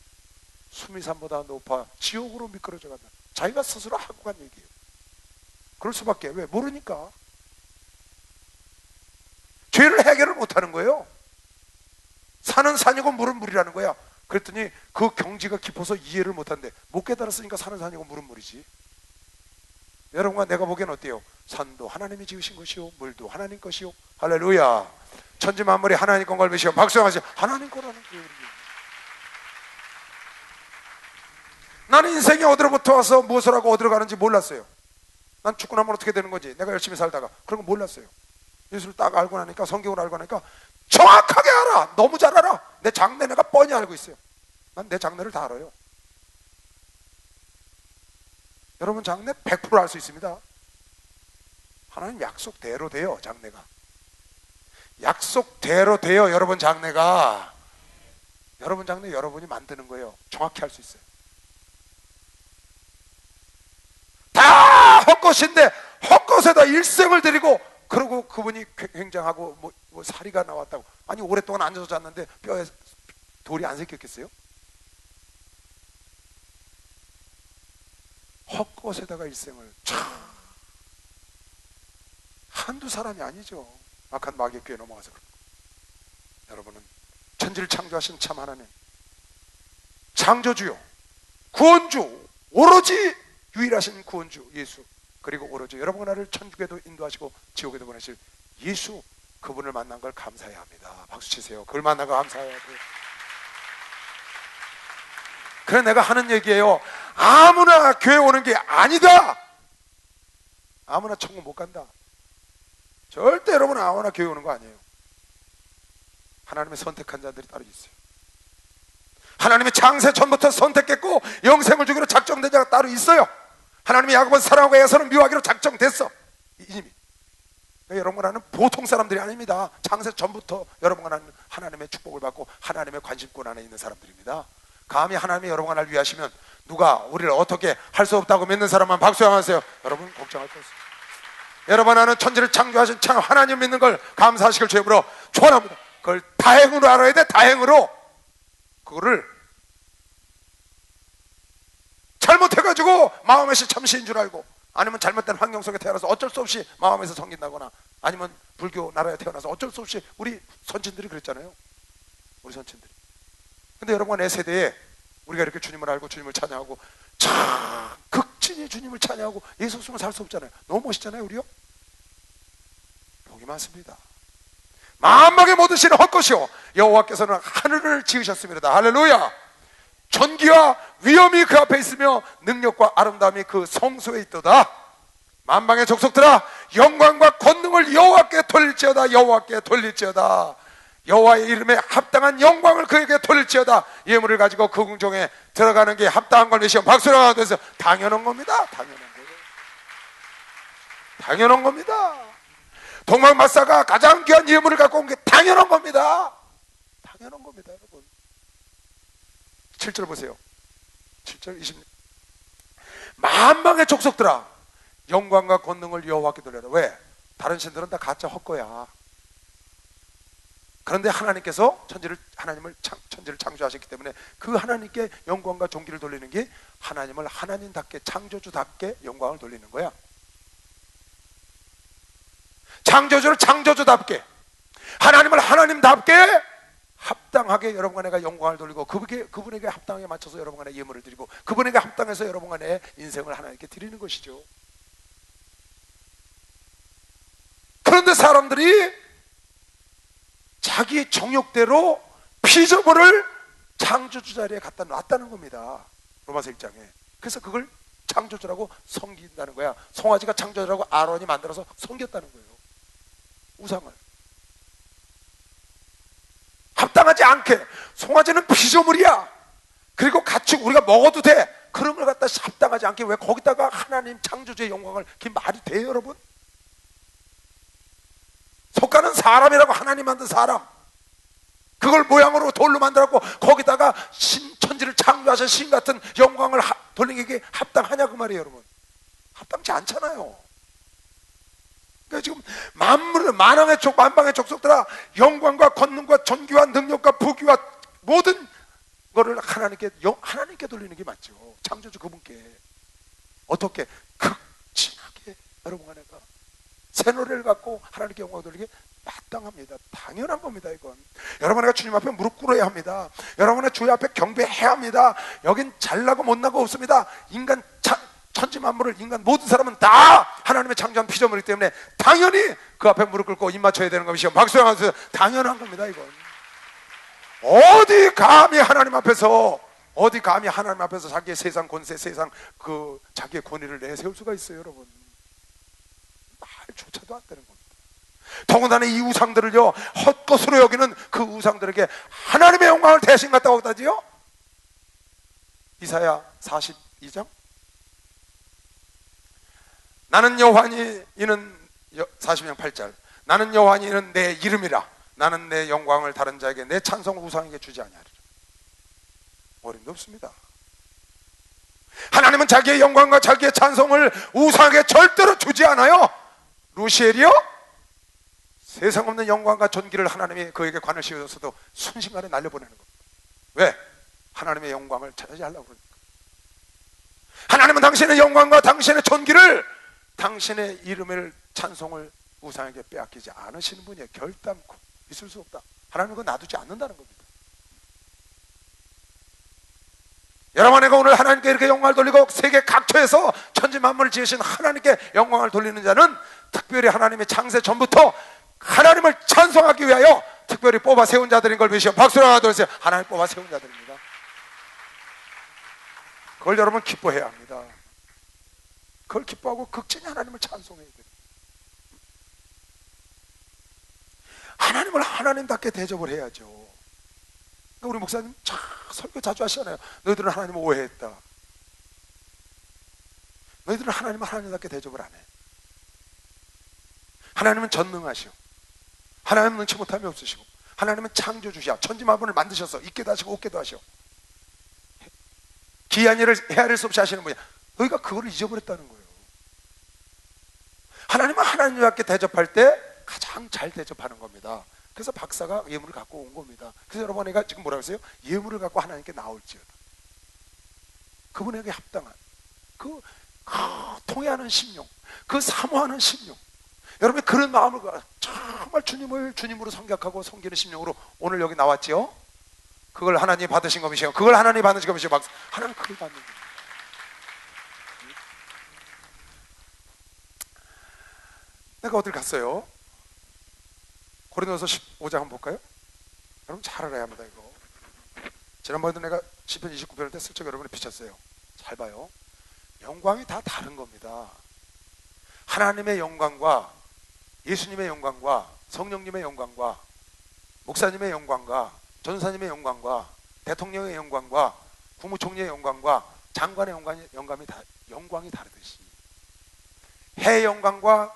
수미산보다 높아 지옥으로 미끄러져 간다. 자기가 스스로 하고 간 얘기예요. 그럴 수밖에. 왜? 모르니까. 죄를 해결을 못하는 거예요. 산은 산이고 물은 물이라는 거야. 그랬더니 그 경지가 깊어서 이해를 못한대. 못 깨달았으니까 산은 산이고 물은 물이지. 여러분과 내가 보기엔 어때요? 산도 하나님이 지으신 것이요, 물도 하나님 것이요. 할렐루야. 천지 만물이 하나님 건 걸으시오. 박수하세요. 하나님 거라는 거예요. 나는 인생이 어디로부터 와서 무엇을 하고 어디로 가는지 몰랐어요. 난 죽고 나면 어떻게 되는 건지 내가 열심히 살다가 그런 거 몰랐어요. 예수를 딱 알고 나니까, 성경을 알고 나니까 정확하게 알아. 너무 잘 알아. 내 장래 내가 뻔히 알고 있어요. 난 내 장래를 다 알아요. 여러분 장래 100% 알 수 있습니다. 하나님 약속대로 돼요. 장래가 약속대로 돼요. 여러분 장래가, 여러분 장래 여러분이 만드는 거예요. 정확히 할 수 있어요. 다 헛것인데 헛것에다 일생을 드리고, 그러고 그분이 굉장하고 뭐 사리가 나왔다고. 아니 오랫동안 앉아서 잤는데 뼈에 돌이 안 새겼겠어요? 헛것에다가 일생을, 참 한두 사람이 아니죠. 악한 마귀의 꾀에 넘어가서 그런 거. 여러분은 천지를 창조하신 참 하나님, 창조주요, 구원주, 오로지 유일하신 구원주 예수, 그리고 오로지 여러분 나를 천국에도 인도하시고 지옥에도 보내실 예수, 그분을 만난 걸 감사해야 합니다. 박수 치세요. 그걸 만난 거 감사해야 돼요. 그래 내가 하는 얘기예요. 아무나 교회 오는 게 아니다. 아무나 천국 못 간다. 절대 여러분 아무나 교회 오는 거 아니에요. 하나님의 선택한 자들이 따로 있어요. 하나님의 장세 전부터 선택했고 영생을 주기로 작정된 자가 따로 있어요. 하나님이 야곱은 사랑하고 에서는 미워하기로 작정됐어 이미. 여러분과 나는 보통 사람들이 아닙니다. 장세 전부터 여러분과 나는 하나님의 축복을 받고 하나님의 관심권 안에 있는 사람들입니다. 감히 하나님이 여러분과 나를 위하시면 누가 우리를 어떻게 할 수 없다고 믿는 사람만 박수하세요. 여러분 걱정할 거 없어요. 여러분 나는 천지를 창조하신 참 하나님 믿는 걸 감사하시길 주님으로 축원합니다. 그걸 다행으로 알아야 돼. 다행으로. 그거를 잘못해가지고 마음에서 참시인 줄 알고, 아니면 잘못된 환경 속에 태어나서 어쩔 수 없이 마음에서 섬긴다거나, 아니면 불교 나라에 태어나서 어쩔 수 없이, 우리 선친들이 그랬잖아요. 우리 선친들이. 근데 여러분 내 세대에 우리가 이렇게 주님을 알고 주님을 찬양하고 참 극진히 주님을 찬양하고 예수 없으면 살 수 없잖아요. 너무 멋있잖아요. 우리요. 복이 많습니다. 만방의 모든 신은 헛것이요 여호와께서는 하늘을 지으셨습니다. 할렐루야. 전기와 위엄이 그 앞에 있으며 능력과 아름다움이 그 성소에 있도다. 만방의 족속들아 영광과 권능을 여호와께 돌릴지어다. 여호와께 돌릴지어다. 여호와의 이름에 합당한 영광을 그에게 돌릴지어다. 예물을 가지고 그 궁정에 들어가는 게 합당한 걸 미시오. 박수를 하면서 당연한 겁니다. 당연한 거예요. 당연한 겁니다. 동방마사가 가장 귀한 예물을 갖고 온 게 당연한 겁니다. 당연한 겁니다. 여러분 7절 보세요. 7절 20. 만방의 족속들아 영광과 권능을 여호와께 돌려라. 왜? 다른 신들은 다 가짜 헛거야. 그런데 하나님께서 천지를 창조하셨기 때문에 그 하나님께 영광과 존귀를 돌리는 게 하나님을 하나님답게 창조주답게 영광을 돌리는 거야. 창조주를 창조주답게, 하나님을 하나님답게 합당하게 여러분과 내가 영광을 돌리고 그분에게 합당하게 맞춰서 여러분과 내 예물을 드리고 그분에게 합당해서 여러분과 내 인생을 하나님께 드리는 것이죠. 그런데 사람들이 자기 정욕대로 피조물을 창조주 자리에 갖다 놨다는 겁니다. 로마서 1장에. 그래서 그걸 창조주라고 섬긴다는 거야. 송아지가 창조주라고 아론이 만들어서 섬겼다는 거예요. 우상을 합당하지 않게. 송아지는 피조물이야. 그리고 가축 우리가 먹어도 돼. 그런 걸 갖다 합당하지 않게 왜 거기다가 하나님 창조주의 영광을, 그게 말이 돼요 여러분? 석가는 사람이라고, 하나님 만든 사람, 그걸 모양으로 돌로 만들었고 거기다가 천지를 창조하신 신 같은 영광을 돌리는 게 합당하냐 그 말이에요 여러분. 합당치 않잖아요. 지금 만왕의 만방의 족속들아, 영광과 권능과 존귀와 능력과 부귀와 모든 거를 하나님께 돌리는 게 맞죠. 창조주 그분께. 어떻게? 극진하게 여러분과 내가 새 노래를 갖고 하나님께 영광을 돌리게 마땅합니다. 당연한 겁니다. 이건 여러분, 내가 주님 앞에 무릎 꿇어야 합니다. 여러분의 주의 앞에 경배해야 합니다. 여긴 잘나고 못나고 없습니다. 인간 천지 만물을, 인간 모든 사람은 다 하나님의 창조한 피조물이기 때문에 당연히 그 앞에 무릎 꿇고 입 맞춰야 되는 것이요. 박수 하면서 당연한 겁니다. 이건 어디 감히 하나님 앞에서 자기의 세상 권세, 세상 그 자기의 권위를 내세울 수가 있어요. 여러분, 말조차도 안 되는 겁니다. 더군다나 이 우상들을요, 헛것으로 여기는 그 우상들에게 하나님의 영광을 대신 갖다고 하다지요. 이사야 42장, 나는 여호와니 이는 42장 8절, 나는 여호와니 이는 내 이름이라. 나는 내 영광을 다른 자에게, 내 찬송을 우상에게 주지 아니하리라. 어림도 없습니다. 하나님은 자기의 영광과 자기의 찬송을 우상에게 절대로 주지 않아요. 루시엘이요, 세상 없는 영광과 존귀를 하나님이 그에게 관을 씌워줬어도 순식간에 날려보내는 겁니다. 왜? 하나님의 영광을 차지하려고 그러니까. 하나님은 당신의 영광과 당신의 존귀를, 당신의 이름을, 찬송을 우상에게 빼앗기지 않으시는 분이에요. 결단코 있을 수 없다. 하나님은 그거 놔두지 않는다는 겁니다. 여러분, 내가 오늘 하나님께 이렇게 영광을 돌리고 세계 각처에서 천지 만물을 지으신 하나님께 영광을 돌리는 자는 특별히 하나님의 창세 전부터 하나님을 찬송하기 위하여 특별히 뽑아 세운 자들인 걸 믿으시오. 박수를 하나 돌리세요. 하나님 뽑아 세운 자들입니다. 그걸 여러분 기뻐해야 합니다. 그걸 기뻐하고 극진히 하나님을 찬송해야 돼요. 하나님을 하나님답게 대접을 해야죠. 그러니까 우리 목사님 참 설교 자주 하시잖아요. 너희들은 하나님을 오해했다. 너희들은 하나님을 하나님답게 대접을 안 해. 하나님은 전능하시오. 하나님은 능치 못함이 없으시고, 하나님은 창조주시야. 천지 만물을 만드셔서 있게도 하시고 없게도 하시오. 기이한 일을 헤아릴 수 없이 하시는 분이야. 너희가 그거를 잊어버렸다는 거예요. 하나님은 하나님답게 대접할 때 가장 잘 대접하는 겁니다. 그래서 박사가 예물을 갖고 온 겁니다. 그래서 여러분, 내가 지금 뭐라고 했어요? 예물을 갖고 하나님께 나올지어다. 그분에게 합당한 그 통회하는 심령, 그 사모하는 심령, 여러분이 그런 마음을 정말 주님을 주님으로 생각하고 섬기는 심령으로 오늘 여기 나왔지요? 그걸 하나님이 받으신 것이요. 그걸 하나님이 받으신 것이요. 하나님 그걸 받는 거예요. 내가 어딜 갔어요? 고린도서 15장 한번 볼까요? 여러분 잘 알아야 합니다. 이거 지난번에도 내가 시편 29편을 때 슬쩍 여러분이 비쳤어요. 잘 봐요. 영광이 다 다른 겁니다. 하나님의 영광과 예수님의 영광과 성령님의 영광과 목사님의 영광과 전사님의 영광과 대통령의 영광과 국무총리의 영광과 장관의 영광이 다르듯이, 해의 영광과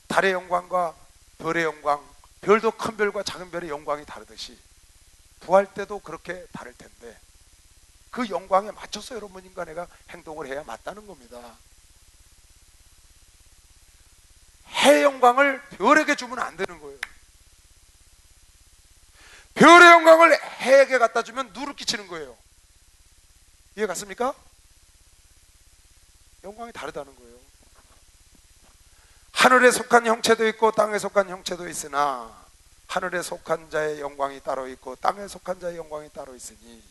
달의 영광과 별의 영광, 별도 큰 별과 작은 별의 영광이 다르듯이 부활 때도 그렇게 다를 텐데, 그 영광에 맞춰서 여러분과 내가 행동을 해야 맞다는 겁니다. 해의 영광을 별에게 주면 안 되는 거예요. 별의 영광을 해에게 갖다 주면 누를 끼치는 거예요. 이해 갔습니까? 영광이 다르다는 거예요. 하늘에 속한 형체도 있고 땅에 속한 형체도 있으나 하늘에 속한 자의 영광이 따로 있고 땅에 속한 자의 영광이 따로 있으니,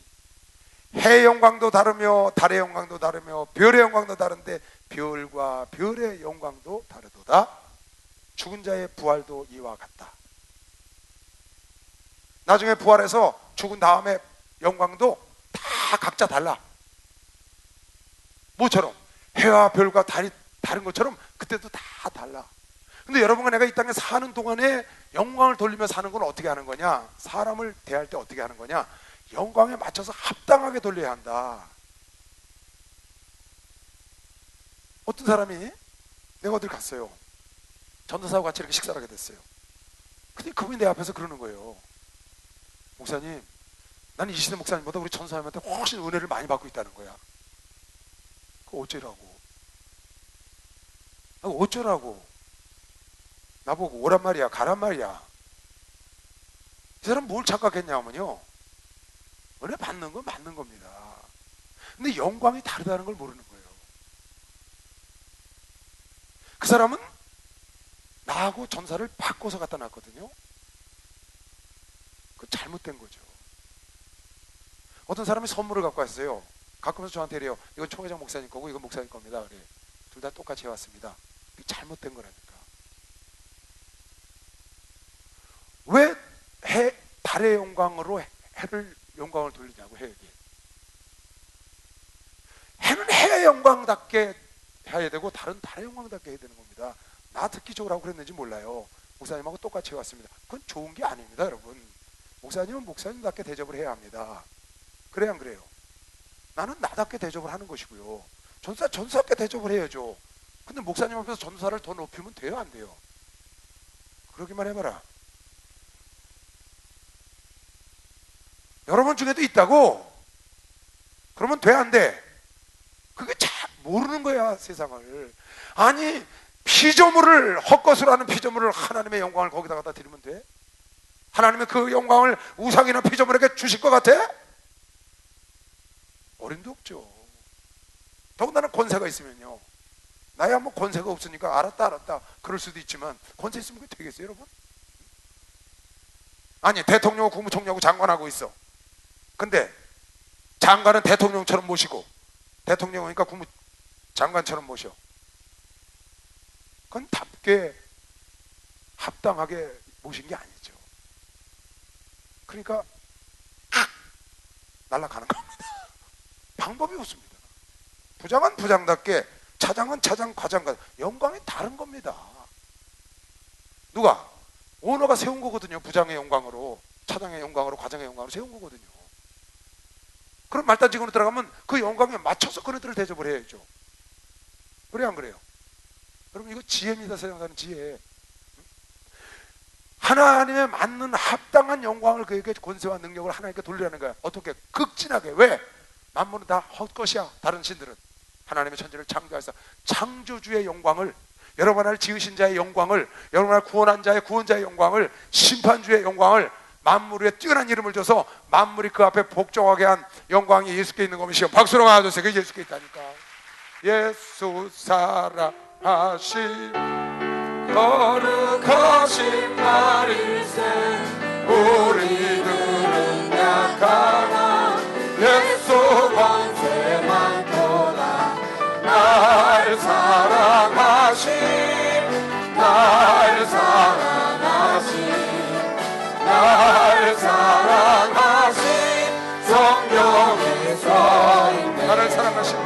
해의 영광도 다르며 달의 영광도 다르며 별의 영광도 다른데 별과 별의 영광도 다르도다. 죽은 자의 부활도 이와 같다. 나중에 부활해서 죽은 다음에 영광도 다 각자 달라. 뭐처럼? 해와 별과 달이 다른 것처럼 그때도 다 달라. 근데 여러분과 내가 이 땅에 사는 동안에 영광을 돌리며 사는 건 어떻게 하는 거냐? 사람을 대할 때 어떻게 하는 거냐? 영광에 맞춰서 합당하게 돌려야 한다. 어떤 사람이, 내가 어딜 갔어요. 전도사하고 같이 이렇게 식사를 하게 됐어요. 근데 그분이 내 앞에서 그러는 거예요. 목사님, 나는 이 시대 목사님보다 우리 전도사님한테 훨씬 은혜를 많이 받고 있다는 거야. 그거 어쩌라고? 어쩌라고? 나보고 오란 말이야, 가란 말이야. 이 사람 뭘 착각했냐면요, 은혜 받는 건 맞는 겁니다. 근데 영광이 다르다는 걸 모르는 거예요. 그 사람은 나하고 전사를 바꿔서 갖다 놨거든요. 그 잘못된 거죠. 어떤 사람이 선물을 갖고 왔어요. 갖고 와서 저한테 이래요. 이건 총회장 목사님 거고 이건 목사님 겁니다. 그래. 둘 다 똑같이 해왔습니다. 잘못된 거라니까. 왜 달의 영광으로 해를 영광을 돌리냐고, 해에게. 해는 해의 영광답게 해야 되고 달은 달의 영광답게 해야 되는 겁니다. 나 듣기 좋으라고 그랬는지 몰라요. 목사님하고 똑같이 해왔습니다. 그건 좋은 게 아닙니다, 여러분. 목사님은 목사님답게 대접을 해야 합니다. 그래야 안 그래요? 나는 나답게 대접을 하는 것이고요. 전사답게 대접을 해야죠. 근데 목사님 앞에서 전사를 더 높이면 돼요, 안 돼요? 그러기만 해봐라. 여러분 중에도 있다고? 그러면 돼, 안 돼? 그게 잘 모르는 거야, 세상을. 아니, 피조물을, 헛것으로 하는 피조물을 하나님의 영광을 거기다 갖다 드리면 돼? 하나님의 그 영광을 우상이나 피조물에게 주실 것 같아? 어림도 없죠. 더군다나 권세가 있으면요. 나야 뭐 권세가 없으니까 알았다 그럴 수도 있지만, 권세 있으면 그게 되겠어요, 여러분? 아니, 대통령하고 국무총리하고 장관하고 있어. 근데 장관은 대통령처럼 모시고 대통령이니까 국무장관처럼 모셔. 그건 답게 합당하게 모신 게 아니죠. 그러니까 날아가는 겁니다. 방법이 없습니다. 부장은 부장답게, 차장은 차장, 과장과 영광이 다른 겁니다. 누가? 오너가 세운 거거든요. 부장의 영광으로, 차장의 영광으로, 과장의 영광으로 세운 거거든요. 그럼 말단직으로 들어가면 그 영광에 맞춰서 그네들을 대접을 해야죠. 그래요, 안 그래요? 여러분, 이거 지혜입니다. 세상 사는 지혜. 하나님의 맞는 합당한 영광을 그에게, 권세와 능력을 하나님께 돌리라는 거야. 어떻게? 극진하게. 왜? 만물은 다 헛것이야. 다른 신들은. 하나님의 천지를 창조하사 창조주의 영광을, 여러분을 지으신 자의 영광을, 여러분을 구원한 자의 구원자의 영광을, 심판주의 영광을, 만물 위에 뛰어난 이름을 줘서 만물이 그 앞에 복종하게 한 영광이 예수께 있는 것이요. 박수로 가져주세요. 그 예수께 있다니까. 예수 사랑하심 거룩하신 말일세. 우리들은 약하나 예수 권세 많도다. 날 사랑하심, 날 사랑하심, 날 사랑하심, 성경에 써있네. 나를 사랑하심,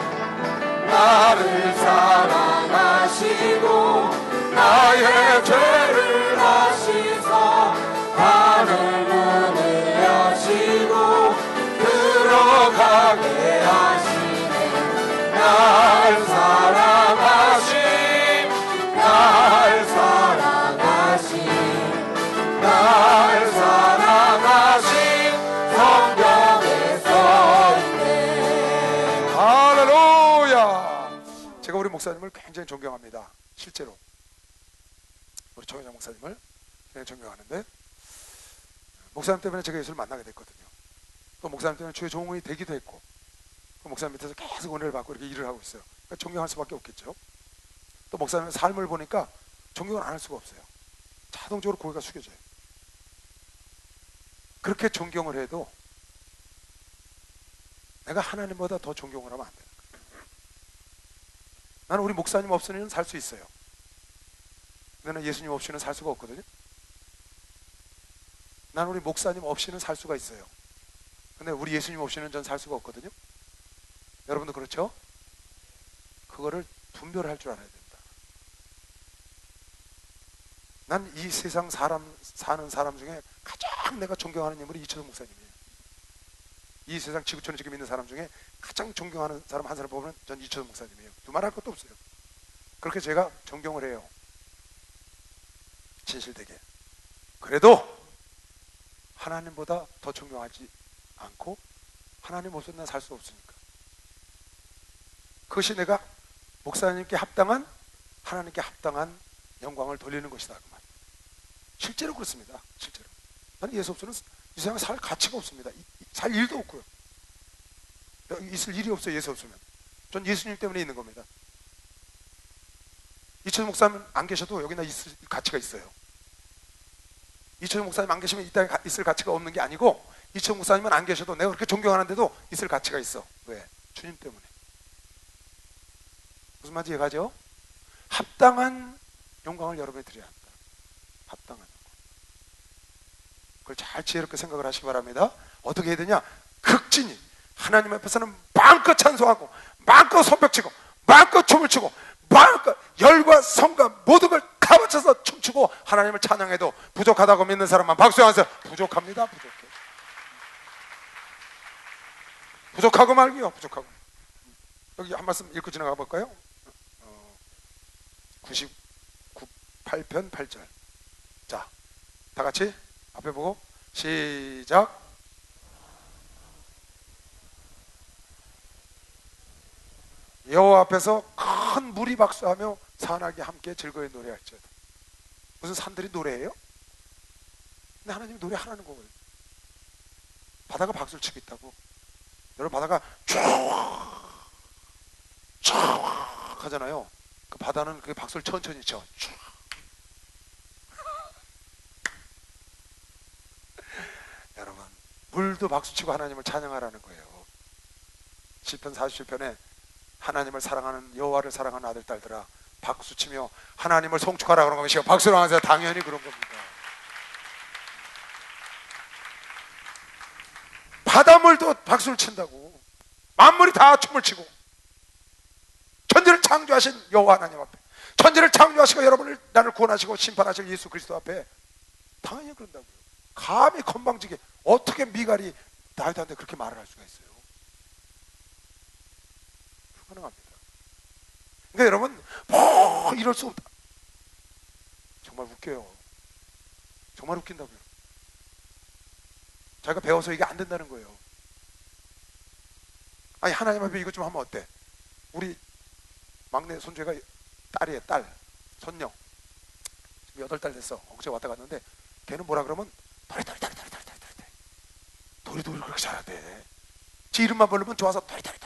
나를 사랑하시고 나의 죄를 아시사 하늘 문을 여시고 들어가게 하시네. 날 사랑하심, 날 사랑하심, 날 사랑하심, 성경에 써있네. 할렐루야. 제가 우리 목사님을 굉장히 존경합니다. 실제로 우리 총회장 목사님을 굉장히 존경하는데, 목사님 때문에 제가 예수를 만나게 됐거든요. 또 목사님 때문에 주의 종이 되기도 했고, 그 목사님 밑에서 계속 은혜를 받고 이렇게 일을 하고 있어요. 그러니까 존경할 수밖에 없겠죠. 또 목사님의 삶을 보니까 존경을 안 할 수가 없어요. 자동적으로 고개가 숙여져요. 그렇게 존경을 해도 내가 하나님보다 더 존경을 하면 안 되는 거예요. 나는 우리 목사님 없으면 살 수 있어요. 근데 나는 예수님 없이는 살 수가 없거든요. 나는 우리 목사님 없이는 살 수가 있어요. 근데 우리 예수님 없이는 전 살 수가 없거든요. 여러분도 그렇죠? 그거를 분별할 줄 알아야 된다. 난 이 세상 사는 사람 중에 가장 내가 존경하는 인물이 이철성 목사님이에요. 이 세상 지구촌에 지금 있는 사람 중에 가장 존경하는 사람 한 사람 보면 전 이철성 목사님이에요. 두말할 것도 없어요. 그렇게 제가 존경을 해요. 진실되게. 그래도 하나님보다 더 존경하지 않고 하나님 없으면 난 살 수 없으니까. 그것이 내가 목사님께 합당한, 하나님께 합당한 영광을 돌리는 것이다, 그 말. 실제로 그렇습니다. 실제로. 나는 예수 없으면 이 세상에 살 가치가 없습니다. 살 일도 없고요. 있을 일이 없어요. 예수 없으면. 전 예수님 때문에 있는 겁니다. 이철 목사님 안 계셔도 여기나 있을 가치가 있어요. 이철 목사님 안 계시면 이 땅에 있을 가치가 없는 게 아니고, 이철 목사님은 안 계셔도 내가 그렇게 존경하는데도 있을 가치가 있어. 왜? 주님 때문에. 무슨 말인지 이해가죠? 합당한 영광을 여러분이 드려야 합니다. 합당한 영광. 그걸 잘 지혜롭게 생각을 하시기 바랍니다. 어떻게 해야 되냐? 극진히 하나님 앞에서는 마음껏 찬송하고, 마음껏 손뼉치고, 마음껏 춤을 추고, 마음껏 열과 성과 모든 걸 다 바쳐서 춤추고 하나님을 찬양해도 부족하다고 믿는 사람만 박수 하면서, 부족합니다. 부족해. 부족하고 말고요. 부족하고. 여기 한 말씀 읽고 지나가 볼까요? 98편 8절. 자, 다 같이 앞에 보고 시작. 여호와 앞에서 큰 물이 박수하며 산악이 함께 즐거이 노래할지어다. 무슨 산들이 노래해요? 근데 하나님이 노래하라는 거예요. 바다가 박수를 치고 있다고. 여러분, 바다가 쫙 하잖아요. 그 바다는 그 박수를 천천히 쳐. 여러분, 물도 박수치고 하나님을 찬양하라는 거예요. 시편 47편에 하나님을 사랑하는, 여호와를 사랑하는 아들 딸들아 박수치며 하나님을 송축하라 그런 것이요, 박수를 하면서 당연히 그런 겁니다. 바닷물도 박수를 친다고. 만물이 다 춤을 추고, 천지를 창조하신 여호와 하나님 앞에, 천지를 창조하시고 여러분을, 나를 구원하시고 심판하실 예수 그리스도 앞에 당연히 그런다고요. 감히 건방지게 어떻게 미갈이 다윗한테 그렇게 말을 할 수가 있어요? 불가능합니다. 그러니까 여러분, 뭐 이럴 수 없다. 정말 웃겨요. 정말 웃긴다고요. 자기가 배워서 이게 안 된다는 거예요. 아니, 하나님 앞에 이것 좀 하면 어때? 우리 막내 손주가 딸이에요. 딸, 손녀. 지금 8달 됐어. 어제 왔다 갔는데 걔는 뭐라 그러면 도리도리 그렇게 잘하대. 지 이름만 부르면 좋아서 도리도리.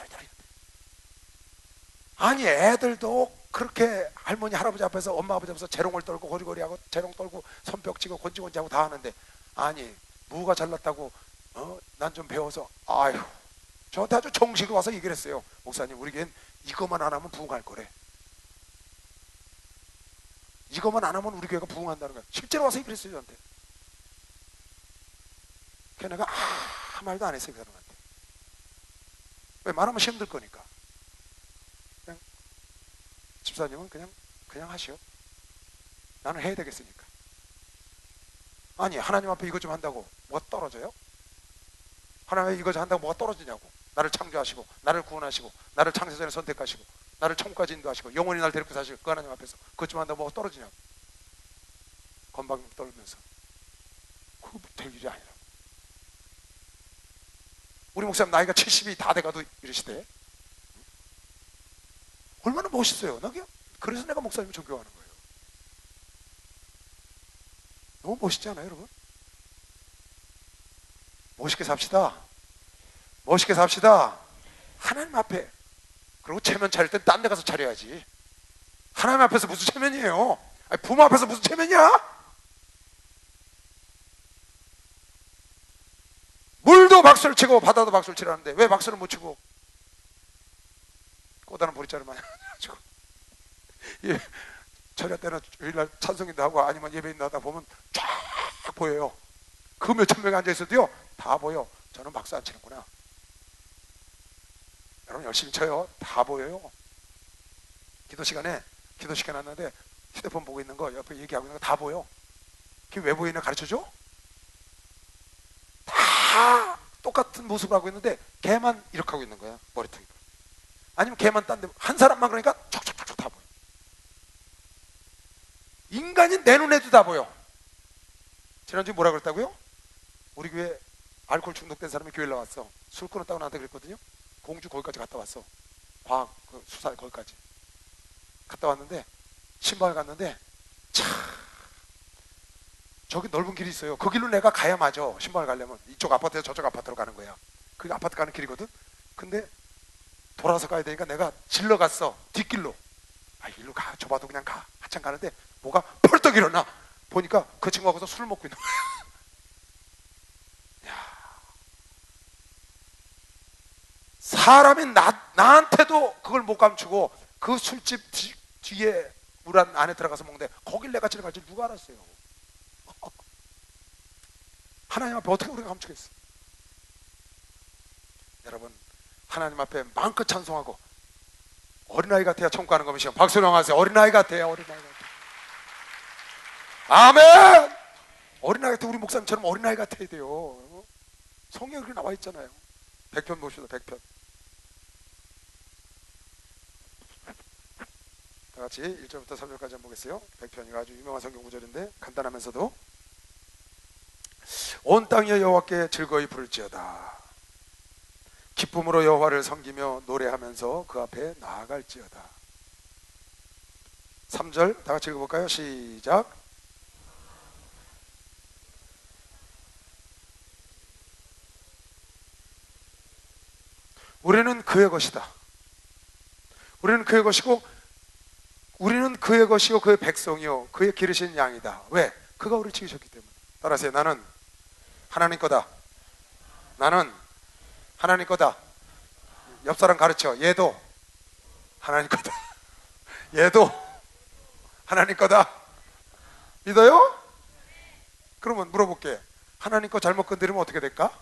아니, 애들도 그렇게 할머니 할아버지 앞에서, 엄마 아버지 앞에서 재롱을 떨고 고리고리하고 재롱 떨고 손뼉치고 곤지곤지하고 다 하는데, 아니 뭐가 잘났다고 난 좀 배워서, 아휴, 저한테 아주 정식으로 와서 얘기를 했어요. 목사님, 우리 교회는 이것만 안 하면 부흥할 거래. 이것만 안 하면 우리 교회가 부흥한다는 거야. 실제로 와서 얘기를 했어요, 저한테. 걔네가 아무 말도 안 했어요, 그 사람한테. 왜? 말하면 힘들 거니까. 그냥 집사님은 그냥 하시오. 나는 해야 되겠으니까. 아니, 하나님 앞에 이것 좀 한다고 뭐가 떨어져요? 하나님 앞에 이것 좀 한다고 뭐가 떨어지냐고. 나를 창조하시고, 나를 구원하시고, 나를 창세전에 선택하시고, 나를 천국까지 인도하시고, 영원히 날 데리고 사시고, 그 하나님 앞에서 그것 좀 한다고 뭐가 떨어지냐고. 건방 떨면서. 그거 될 일이 아니라. 우리 목사님 나이가 70이 다 돼가도 이러시대. 얼마나 멋있어요. 그래서 내가 목사님을 존경하는 거예요. 너무 멋있지 않아요, 여러분? 멋있게 삽시다. 멋있게 삽시다. 하나님 앞에. 그리고 체면 차릴 땐 딴 데 가서 차려야지. 하나님 앞에서 무슨 체면이에요? 아니, 부모 앞에서 무슨 체면이야? 물도 박수를 치고 바다도 박수를 치라는데 왜 박수를 못 치고 꼬다는 보리자를 많이 해가지고, 예, 절야 때는 주일날 찬송인도 하고 아니면 예배인도 하다 보면 쫙 보여요. 그 몇천 명이 앉아있어도요 다 보여. 저는 박수 안 치는구나. 여러분 열심히 쳐요. 다 보여요. 기도 시간에 기도 시켜놨는데 휴대폰 보고 있는 거, 옆에 얘기하고 있는 거 다 보여. 그게 왜 보이나 가르쳐줘? 다 똑같은 모습을 하고 있는데 걔만 이렇게 하고 있는 거야, 머리통이. 아니면 걔만 딴 데, 한 사람만 그러니까 촉촉촉촉 다 보여. 인간이 내 눈에도 다 보여. 지난주에 뭐라 그랬다고요? 우리 교회 알코올 중독된 사람이 교회에 나왔어. 술 끊었다고 나한테 그랬거든요. 공주 거기까지 갔다 왔어. 과학 수사 거기까지 갔다 왔는데, 신방에 갔는데 참 저기 넓은 길이 있어요. 그 길로 내가 가야 맞아. 신방을 가려면 이쪽 아파트에서 저쪽 아파트로 가는 거야. 그게 아파트 가는 길이거든. 근데 돌아서 가야 되니까 내가 질러 갔어. 뒷길로. 아, 일로 가. 좁아도 그냥 가. 한참 가는데 뭐가 펄떡 일어나. 보니까 그 친구하고서 술 먹고 있는 거야. 야. 사람이 나한테도 그걸 못 감추고 그 술집 뒤에 물 안에 들어가서 먹는데 거길 내가 지나갈 줄 누가 알았어요? 하나님 앞에 어떻게 우리가 감추겠어? 여러분, 하나님 앞에 마음껏 찬송하고 어린아이 같아야 천국 가는 것이요. 박수령 하세요. 어린아이 같아요. 어린아이 같아요. 아멘. 어린아이 같아. 우리 목사님처럼 어린아이 같아야 돼요. 성경에 그렇게 나와 있잖아요. 100편 봅시다. 100편. 다 같이 1절부터 3절까지 한번 보겠어요. 100편이가 아주 유명한 성경 구절인데 간단하면서도 온 땅이 여호와께 즐거이 부를지어다. 기쁨으로 여호와를 섬기며 노래하면서 그 앞에 나아갈지어다. 3절 다 같이 읽어볼까요? 시작. 우리는 그의 것이다. 우리는 그의 것이고 우리는 그의 것이요 그의 백성이요 그의 기르신 양이다. 왜? 그가 우리를 지키셨기 때문에. 따라하세요. 나는 하나님 거다. 나는 하나님 거다. 옆 사람 가르쳐. 얘도 하나님 거다. 얘도 하나님 거다. 믿어요? 그러면 물어볼게. 하나님 거 잘못 건드리면 어떻게 될까?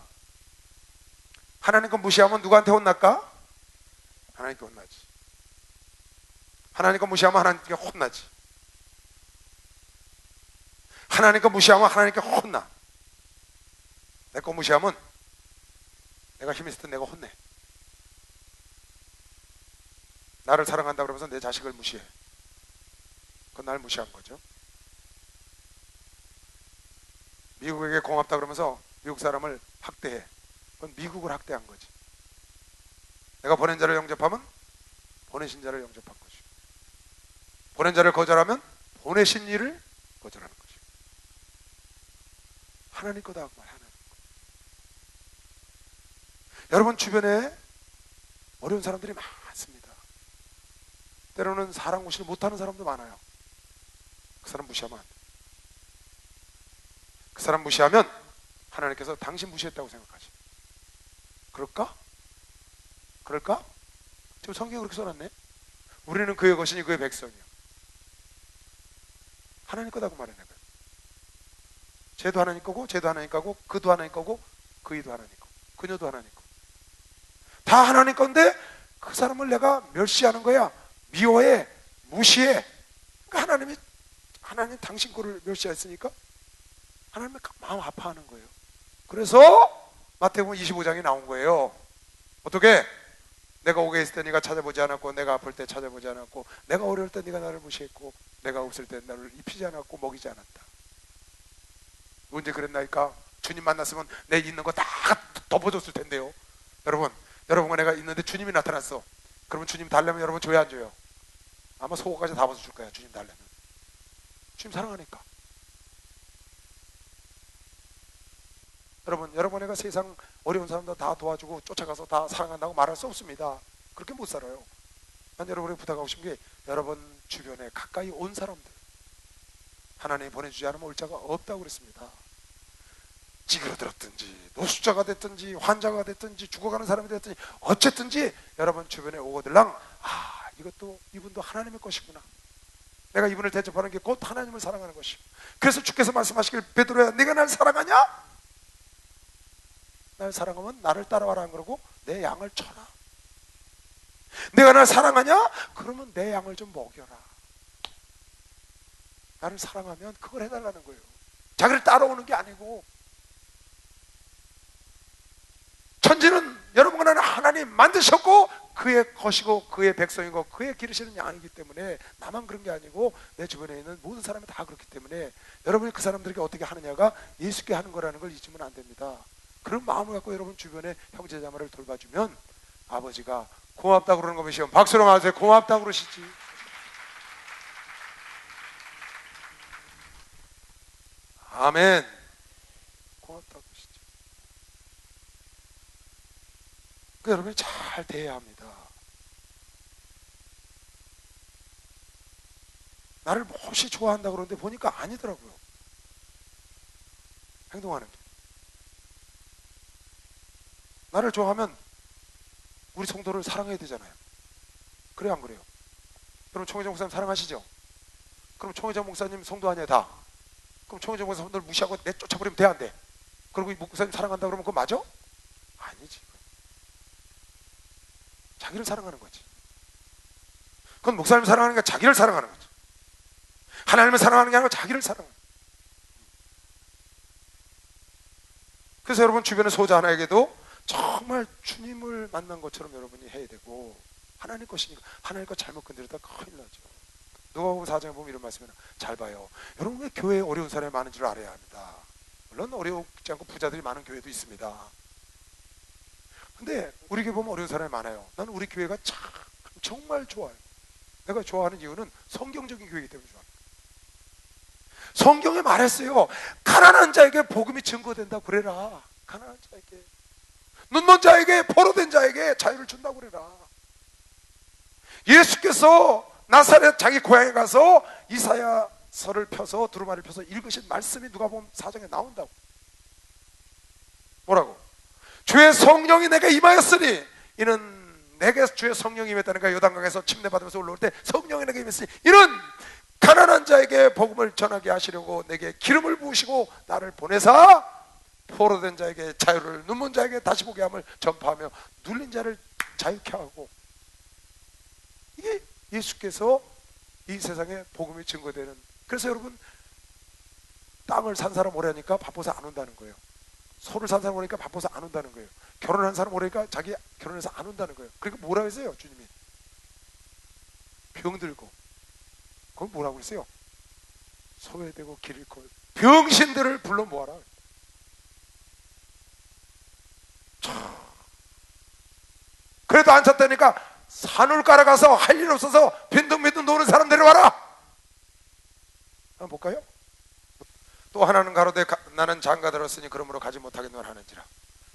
하나님 거 무시하면 누구한테 혼날까? 하나님께 혼나지. 하나님 거 무시하면 하나님께 혼나지. 하나님 거 무시하면 하나님께 혼나. 내 거 무시하면 내가 힘 있을 때 내가 혼내. 나를 사랑한다 그러면서 내 자식을 무시해. 그건 날 무시한 거죠. 미국에게 고맙다 그러면서 미국 사람을 학대해. 그건 미국을 학대한 거지. 내가 보낸 자를 영접하면 보내신 자를 영접한 거지. 보낸 자를 거절하면 보내신 이를 거절하는 거지. 하나님 거다 그 말. 하나님 거. 여러분 주변에 어려운 사람들이 많습니다. 때로는 사랑 무시를 못하는 사람도 많아요. 그 사람 무시하면 안 돼. 그 사람 무시하면 하나님께서 당신 무시했다고 생각하시. 그럴까? 그럴까? 지금 성경에 그렇게 써놨네. 우리는 그의 것이니 그의 백성이요. 하나님 거다고 말해 내가. 쟤도 하나님 거고 쟤도 하나님 거고 그도 하나님 거고 그이도 하나님 거 그녀도 하나님 거. 다 하나님 건데 그 사람을 내가 멸시하는 거야. 미워해. 무시해. 그러니까 하나님 당신 거를 멸시했으니까 하나님이 마음 아파하는 거예요. 그래서 마태복음 25장에 나온 거예요. 어떻게? 내가 오게 있을 때 네가 찾아보지 않았고 내가 아플 때 찾아보지 않았고 내가 어려울 때 네가 나를 무시했고 내가 없을 때 나를 입히지 않았고 먹이지 않았다. 언제 그랬나이까? 주님 만났으면 내 있는 거 다 덮어줬을 텐데요. 여러분과 내가 있는데 주님이 나타났어. 그러면 주님 달래면 여러분 줘야 안 줘요? 아마 속옷까지 다 벗어줄 거야. 주님 달래면. 주님 사랑하니까. 여러분에게 세상 어려운 사람들 다 도와주고 쫓아가서 다 사랑한다고 말할 수 없습니다. 그렇게 못 살아요. 난 여러분에게 부탁하고 싶은 게 여러분 주변에 가까이 온 사람들 하나님이 보내주지 않으면 올 자가 없다고 그랬습니다. 찌그러들었든지 노숙자가 됐든지 환자가 됐든지 죽어가는 사람이 됐든지 어쨌든지 여러분 주변에 오거들랑 이분도 하나님의 것이구나. 내가 이분을 대접하는 게 곧 하나님을 사랑하는 것이고. 그래서 주께서 말씀하시길 베드로야 네가 날 사랑하냐? 날 사랑하면 나를 따라와라 안 그러고 내 양을 쳐라. 내가 날 사랑하냐? 그러면 내 양을 좀 먹여라. 나를 사랑하면 그걸 해달라는 거예요. 자기를 따라오는 게 아니고. 천지는 여러분과 나는 하나님 만드셨고 그의 것이고 그의 백성이고 그의 기르시는 양이기 때문에 나만 그런 게 아니고 내 주변에 있는 모든 사람이 다 그렇기 때문에 여러분이 그 사람들에게 어떻게 하느냐가 예수께 하는 거라는 걸 잊으면 안 됩니다. 그런 마음을 갖고 여러분 주변에 형제자매를 돌봐주면 아버지가 고맙다고 그러는 거 보시면 박수로 하세요. 고맙다고 그러시지. 아멘. 고맙다고 하시죠. 그 여러분이 잘 대해야 합니다. 나를 몹시 좋아한다 그러는데 보니까 아니더라고요. 행동하는 게. 나를 좋아하면 우리 성도를 사랑해야 되잖아요. 그래요, 안 그래요? 여러분 총회장 목사님 사랑하시죠? 그럼 총회장 목사님 성도 아니에요, 다? 그럼 총회장 목사님들 무시하고 내 쫓아버리면 돼, 안 돼? 그리고 이 목사님 사랑한다 그러면 그거 맞아? 아니지. 자기를 사랑하는 거지. 그건 목사님 사랑하는 게 자기를 사랑하는 거지. 하나님을 사랑하는 게 아니고 자기를 사랑하는 거지. 그래서 여러분 주변의 소자 하나에게도 정말 주님을 만난 것처럼 여러분이 해야 되고, 하나님 것이니까 하나님 것 잘못 건드렸다 큰일 나죠. 누가복음 4장에 보면 이런 말씀이 잘 봐요. 여러분 왜 교회에 어려운 사람이 많은 줄 알아야 합니다. 물론 어렵지 않고 부자들이 많은 교회도 있습니다. 근데 우리 교회 보면 어려운 사람이 많아요. 나는 우리 교회가 참 정말 좋아요. 내가 좋아하는 이유는 성경적인 교회이기 때문에 좋아요. 성경에 말했어요. 가난한 자에게 복음이 증거된다 그래라. 가난한 자에게, 눈먼 자에게, 포로된 자에게 자유를 준다고 그래라. 예수께서 나사렛 자기 고향에 가서 이사야서를 펴서 두루마리를 펴서 읽으신 말씀이 누가복음 4장에 나온다고. 뭐라고? 주의 성령이 내게 임하였으니, 이는 내게 주의 성령이 임했다니까. 요단강에서 침례받으면서 올라올 때 성령이 내게 임했으니 이는 가난한 자에게 복음을 전하게 하시려고 내게 기름을 부으시고 나를 보내사 포로된 자에게 자유를, 눈먼 자에게 다시 보게 함을 전파하며 눌린 자를 자유케 하고. 이게 예수께서 이 세상에 복음이 증거되는. 그래서 여러분 땅을 산 사람 오래하니까 바빠서 안 온다는 거예요. 소를 산 사람 오니까 바빠서 안 온다는 거예요. 결혼한 사람 오래니까 자기 결혼해서 안 온다는 거예요. 그러니까 뭐라고 했어요 주님이? 병들고, 그건 뭐라고 했어요? 소외되고 길 잃고 병신들을 불러 모아라. 그래도 안 찼다니까 산을 깔아가서 할 일 없어서 빈둥빈둥 노는 사람 데려와라. 한번 볼까요? 또 하나는 가로되 나는 장가 들었으니 그러므로 가지 못하겠노라 하는지라.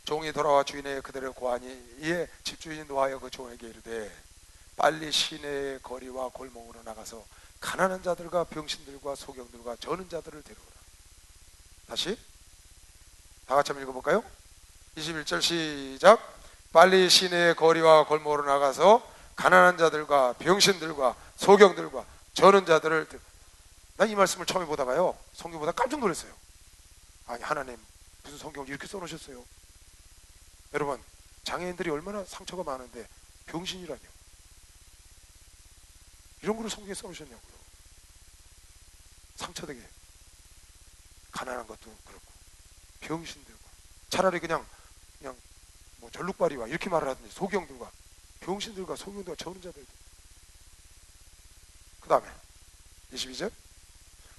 종이 돌아와 주인에게 그대를 고하니 이에 집주인이 노하여 그 종에게 이르되 빨리 시내의 거리와 골목으로 나가서 가난한 자들과 병신들과 소경들과 저는 자들을 데려오라. 다시 다 같이 한번 읽어볼까요? 21절 시작. 빨리 시내의 거리와 골목으로 나가서 가난한 자들과 병신들과 소경들과 저는 자들을. 난 이 말씀을 처음에 보다가요, 성경 보다 깜짝 놀랐어요. 아니 하나님 무슨 성경을 이렇게 써놓으셨어요? 여러분 장애인들이 얼마나 상처가 많은데 병신이라뇨. 이런 거를 성경에 써놓으셨냐고요. 상처되게. 가난한 것도 그렇고 병신들과, 차라리 그냥 뭐 전룩바리와 이렇게 말을 하든지 소경들과 병신들과 소경들과 저는 자들. 그 다음에 22절.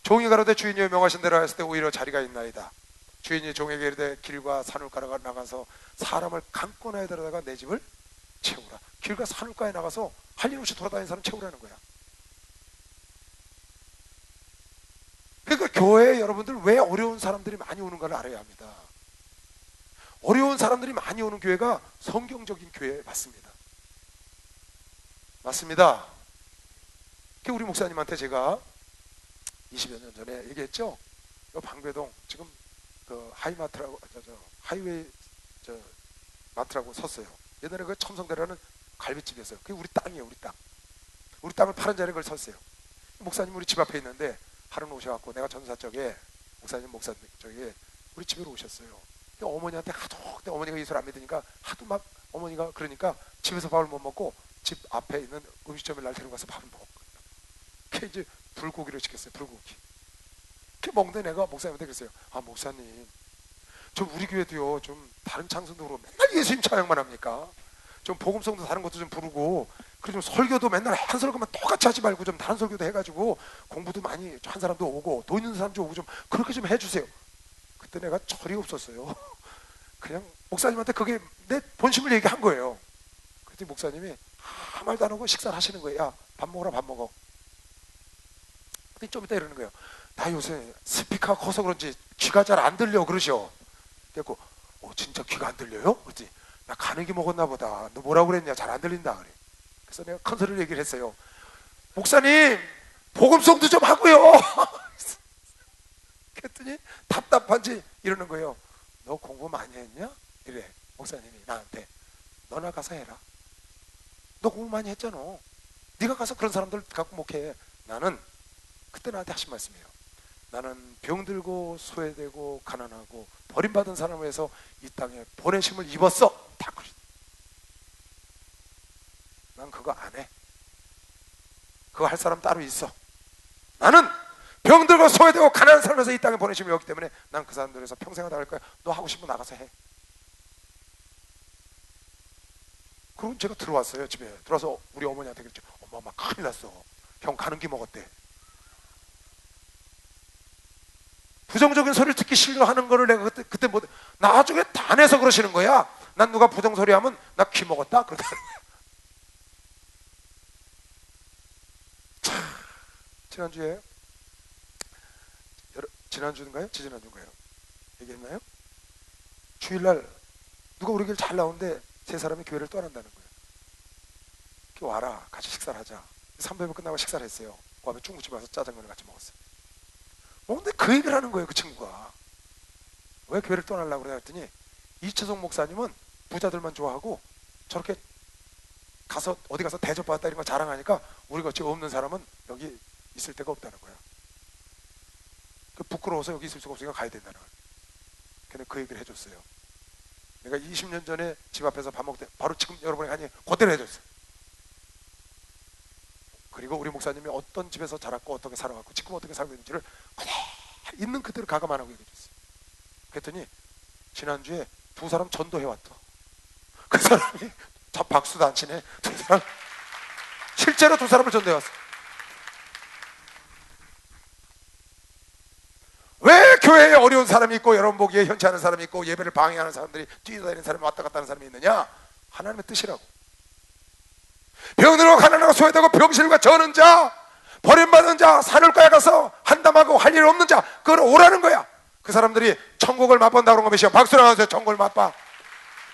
종이 가로되 주인이 명하신 대로 하였을 때 오히려 자리가 있나이다. 주인이 종에게 이르되 길과 산울가에 나가서 사람을 강권하여 데려다가 내 집을 채우라. 길과 산울가에 나가서 할 일 없이 돌아다니는 사람 채우라는 거야. 그러니까 교회에 여러분들 왜 어려운 사람들이 많이 오는가를 알아야 합니다. 어려운 사람들이 많이 오는 교회가 성경적인 교회 맞습니다. 맞습니다. 우리 목사님한테 제가 20여 년 전에 얘기했죠. 방배동 지금 그 하이마트라고 하이웨이 마트라고 섰어요. 옛날에 그 첨성대라는 갈비집이었어요. 그게 우리 땅이에요. 우리 땅. 우리 땅을 파는 자리에 그걸 섰어요. 목사님 우리 집 앞에 있는데 하루는 오셔갖고 내가 전사 쪽에 목사님 쪽에 우리 집으로 오셨어요. 어머니한테 하도 그때 어머니가 예수를 안 믿으니까 하도 막 어머니가 그러니까 집에서 밥을 못 먹고 집 앞에 있는 음식점에 날 데리고 가서 밥을 먹었거든요. 그게 이제 불고기를 시켰어요. 불고기. 그 먹는데 내가 목사님한테 그랬어요. 아 목사님 좀 우리 교회도요 좀 다른 찬송도로 맨날 예수님 찬양만 합니까? 좀 복음성도 다른 것도 좀 부르고, 그리고 좀 설교도 맨날 한 설교만 똑같이 하지 말고 좀 다른 설교도 해가지고 공부도 많이 한 사람도 오고 돈 있는 사람도 오고 좀 그렇게 좀 해주세요. 그때 내가 철이 없었어요. 그냥 목사님한테 그게 내 본심을 얘기한 거예요. 그랬더니 목사님이 아무 말도 안 하고 식사를 하시는 거예요. 야 밥 먹어라 밥 먹어. 근데 좀 이따 이러는 거예요. 나 요새 스피커 커서 그런지 귀가 잘 안 들려 그러셔. 그래갖고 진짜 귀가 안 들려요? 그랬지. 나 가는기 먹었나 보다. 너 뭐라고 그랬냐? 잘 안 들린다 그래. 그래서 내가 큰 소리로 얘기를 했어요. 목사님 복음송도 좀 하고요. 그랬더니 답답한지 이러는 거예요. 너 공부 많이 했냐? 이래 목사님이 나한테. 너나 가서 해라. 너 공부 많이 했잖아. 네가 가서 그런 사람들 갖고 목해. 나는 그때 나한테 하신 말씀이에요. 나는 병들고 소외되고 가난하고 버림받은 사람을 위해서 이 땅에 보내심을 입었어. 다 그래. 난 그거 안 해. 그거 할 사람 따로 있어. 나는 병들고 소외되고 가난한 삶에서 이 땅에 보내심을 입었기 때문에 난 그 사람들에서 평생 하다 갈 거야. 너 하고 싶으면 나가서 해. 그럼 제가 들어왔어요. 집에 들어와서 우리 어머니한테 그랬죠. 엄마 큰일 났어. 형 가는 기 먹었대. 부정적인 소리를 듣기 싫어하는 거를 내가 그때 뭐 나중에 다 내서 그러시는 거야. 난 누가 부정소리 하면 나 기 먹었다 그러다는 거야. 지난주에 지난주인가요? 지지난주인가요? 얘기했나요? 주일날 누가 우리 교회를 잘 나오는데 세 사람이 교회를 떠난다는 거예요. 와라 같이 식사를 하자. 300일 끝나고 식사를 했어요. 그 앞에 중국집에 와서 짜장면을 같이 먹었어요. 근데 그 얘기를 하는 거예요. 그 친구가 왜 교회를 떠나려고 그래 했더니 이채성 목사님은 부자들만 좋아하고 저렇게 가서 어디 가서 대접받았다 이런 거 자랑하니까 우리같이 없는 사람은 여기 있을 데가 없다는 거야. 부끄러워서 여기 있을 수가 없으니까 가야 된다는 거야. 근데 그 얘기를 해줬어요. 내가 20년 전에 집 앞에서 밥 먹을 때 바로 지금 여러분이 하니 그대로 해줬어요. 그리고 우리 목사님이 어떤 집에서 자랐고 어떻게 살아왔고 지금 어떻게 살고 있는지를 그대로 있는 그대로 가감하고 얘기해줬어요. 그랬더니 지난주에 두 사람 전도해왔다. 그 사람이 다 박수도 안 치네. 두 사람 실제로 두 사람을 전도해왔어. 왜 교회에 어려운 사람이 있고 여러분 보기에 현치 않은 사람이 있고 예배를 방해하는 사람들이 뛰어다니는 사람이 왔다 갔다 하는 사람이 있느냐? 하나님의 뜻이라고. 병들고 가난하고 소외되고 병실과 저는 자 버림받은 자 산울가에 가서 한담하고 할 일 없는 자 그걸 오라는 거야. 그 사람들이 천국을 맛본다 그런 거 몇이야? 박수 나가세요. 천국을 맛봐.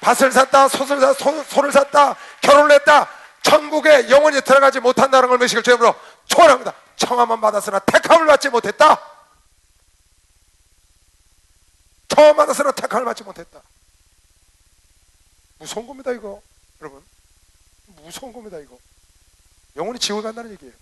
밭을 샀다 소를 샀다 결혼을 했다 천국에 영원히 들어가지 못한다는 걸 몇식을 주님으로 초월합니다. 청함만 받았으나 택함을 받지 못했다. 청함 받았으나 택함을 받지 못했다. 무서운 겁니다 이거. 여러분 무서운 겁니다 이거. 영원히 지옥에 간다는 얘기예요.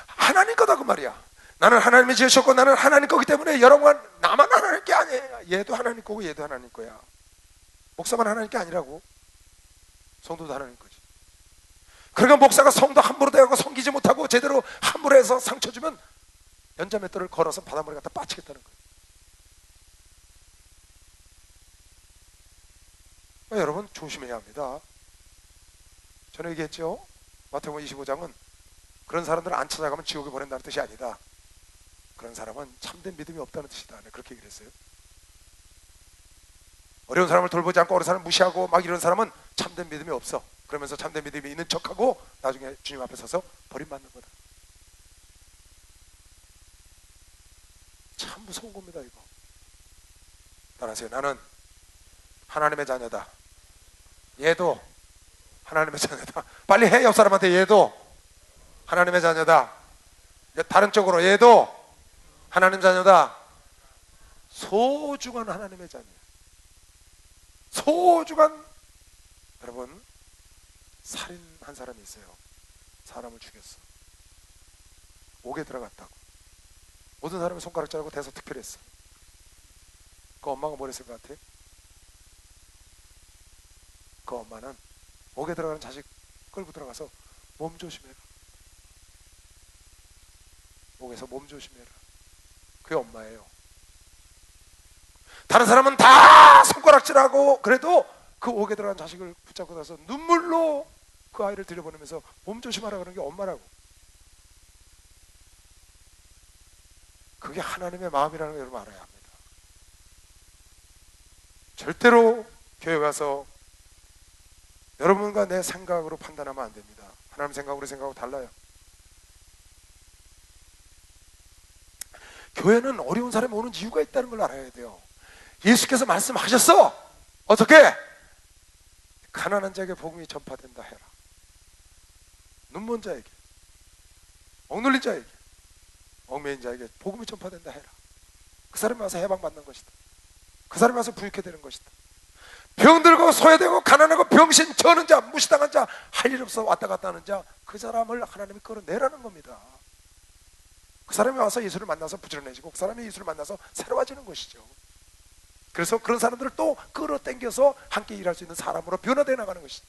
하나님 거다 그 말이야. 나는 하나님이 지으셨고 나는 하나님 거기 때문에 여러분과 나만 하나님 게 아니에요. 얘도 하나님 거고 얘도 하나님 거야. 목사만 하나님 게 아니라고. 성도도 하나님 거지. 그러니까 목사가 성도 함부로 대하고 섬기지 못하고 제대로 함부로 해서 상처 주면 연자맷돌을 걸어서 바닷물에 갖다 빠치겠다는 거예요. 그러니까 여러분 조심해야 합니다. 전에 얘기했죠. 마태복음 25장은 그런 사람들을 안 찾아가면 지옥에 보낸다는 뜻이 아니다. 그런 사람은 참된 믿음이 없다는 뜻이다. 네, 그렇게 얘기를 했어요. 어려운 사람을 돌보지 않고 어려운 사람을 무시하고 막 이런 사람은 참된 믿음이 없어. 그러면서 참된 믿음이 있는 척하고 나중에 주님 앞에 서서 버림받는 거다. 참 무서운 겁니다 이거. 따라하세요. 나는 하나님의 자녀다. 얘도 하나님의 자녀다. 빨리 해. 옆 사람한테 얘도 하나님의 자녀다. 다른 쪽으로 얘도 하나님 자녀다. 소중한 하나님의 자녀. 소중한. 여러분 살인한 사람이 있어요. 사람을 죽였어. 옥에 들어갔다고. 모든 사람이 손가락 자르고 대서 특별했어. 그 엄마가 뭘 했을 것 같아? 그 엄마는 옥에 들어가는 자식 끌고 들어가서 몸 조심해라. 옥에서 몸 조심해라. 그게 엄마예요. 다른 사람은 다 손가락질하고 그래도 그 옥에 들어간 자식을 붙잡고 나서 눈물로 그 아이를 들여보내면서 몸 조심하라 그러는 게 엄마라고. 그게 하나님의 마음이라는 걸 여러분 알아야 합니다. 절대로 교회 가서 여러분과 내 생각으로 판단하면 안 됩니다. 하나님 생각으로 생각하고 달라요. 교회는 어려운 사람이 오는 이유가 있다는 걸 알아야 돼요. 예수께서 말씀하셨어. 어떻게? 가난한 자에게 복음이 전파된다 해라. 눈먼 자에게, 억눌린 자에게, 얽매인 자에게 복음이 전파된다 해라. 그 사람이 와서 해방받는 것이다. 그 사람이 와서 부유케 되는 것이다. 병들고 소외되고 가난하고 병신 저는 자, 무시당한 자, 할 일 없어 왔다 갔다 하는 자, 그 사람을 하나님이 끌어내라는 겁니다. 그 사람이 와서 예수를 만나서 부지런해지고 그 사람이 예수를 만나서 새로워지는 것이죠. 그래서 그런 사람들을 또 끌어당겨서 함께 일할 수 있는 사람으로 변화되어 나가는 것이죠.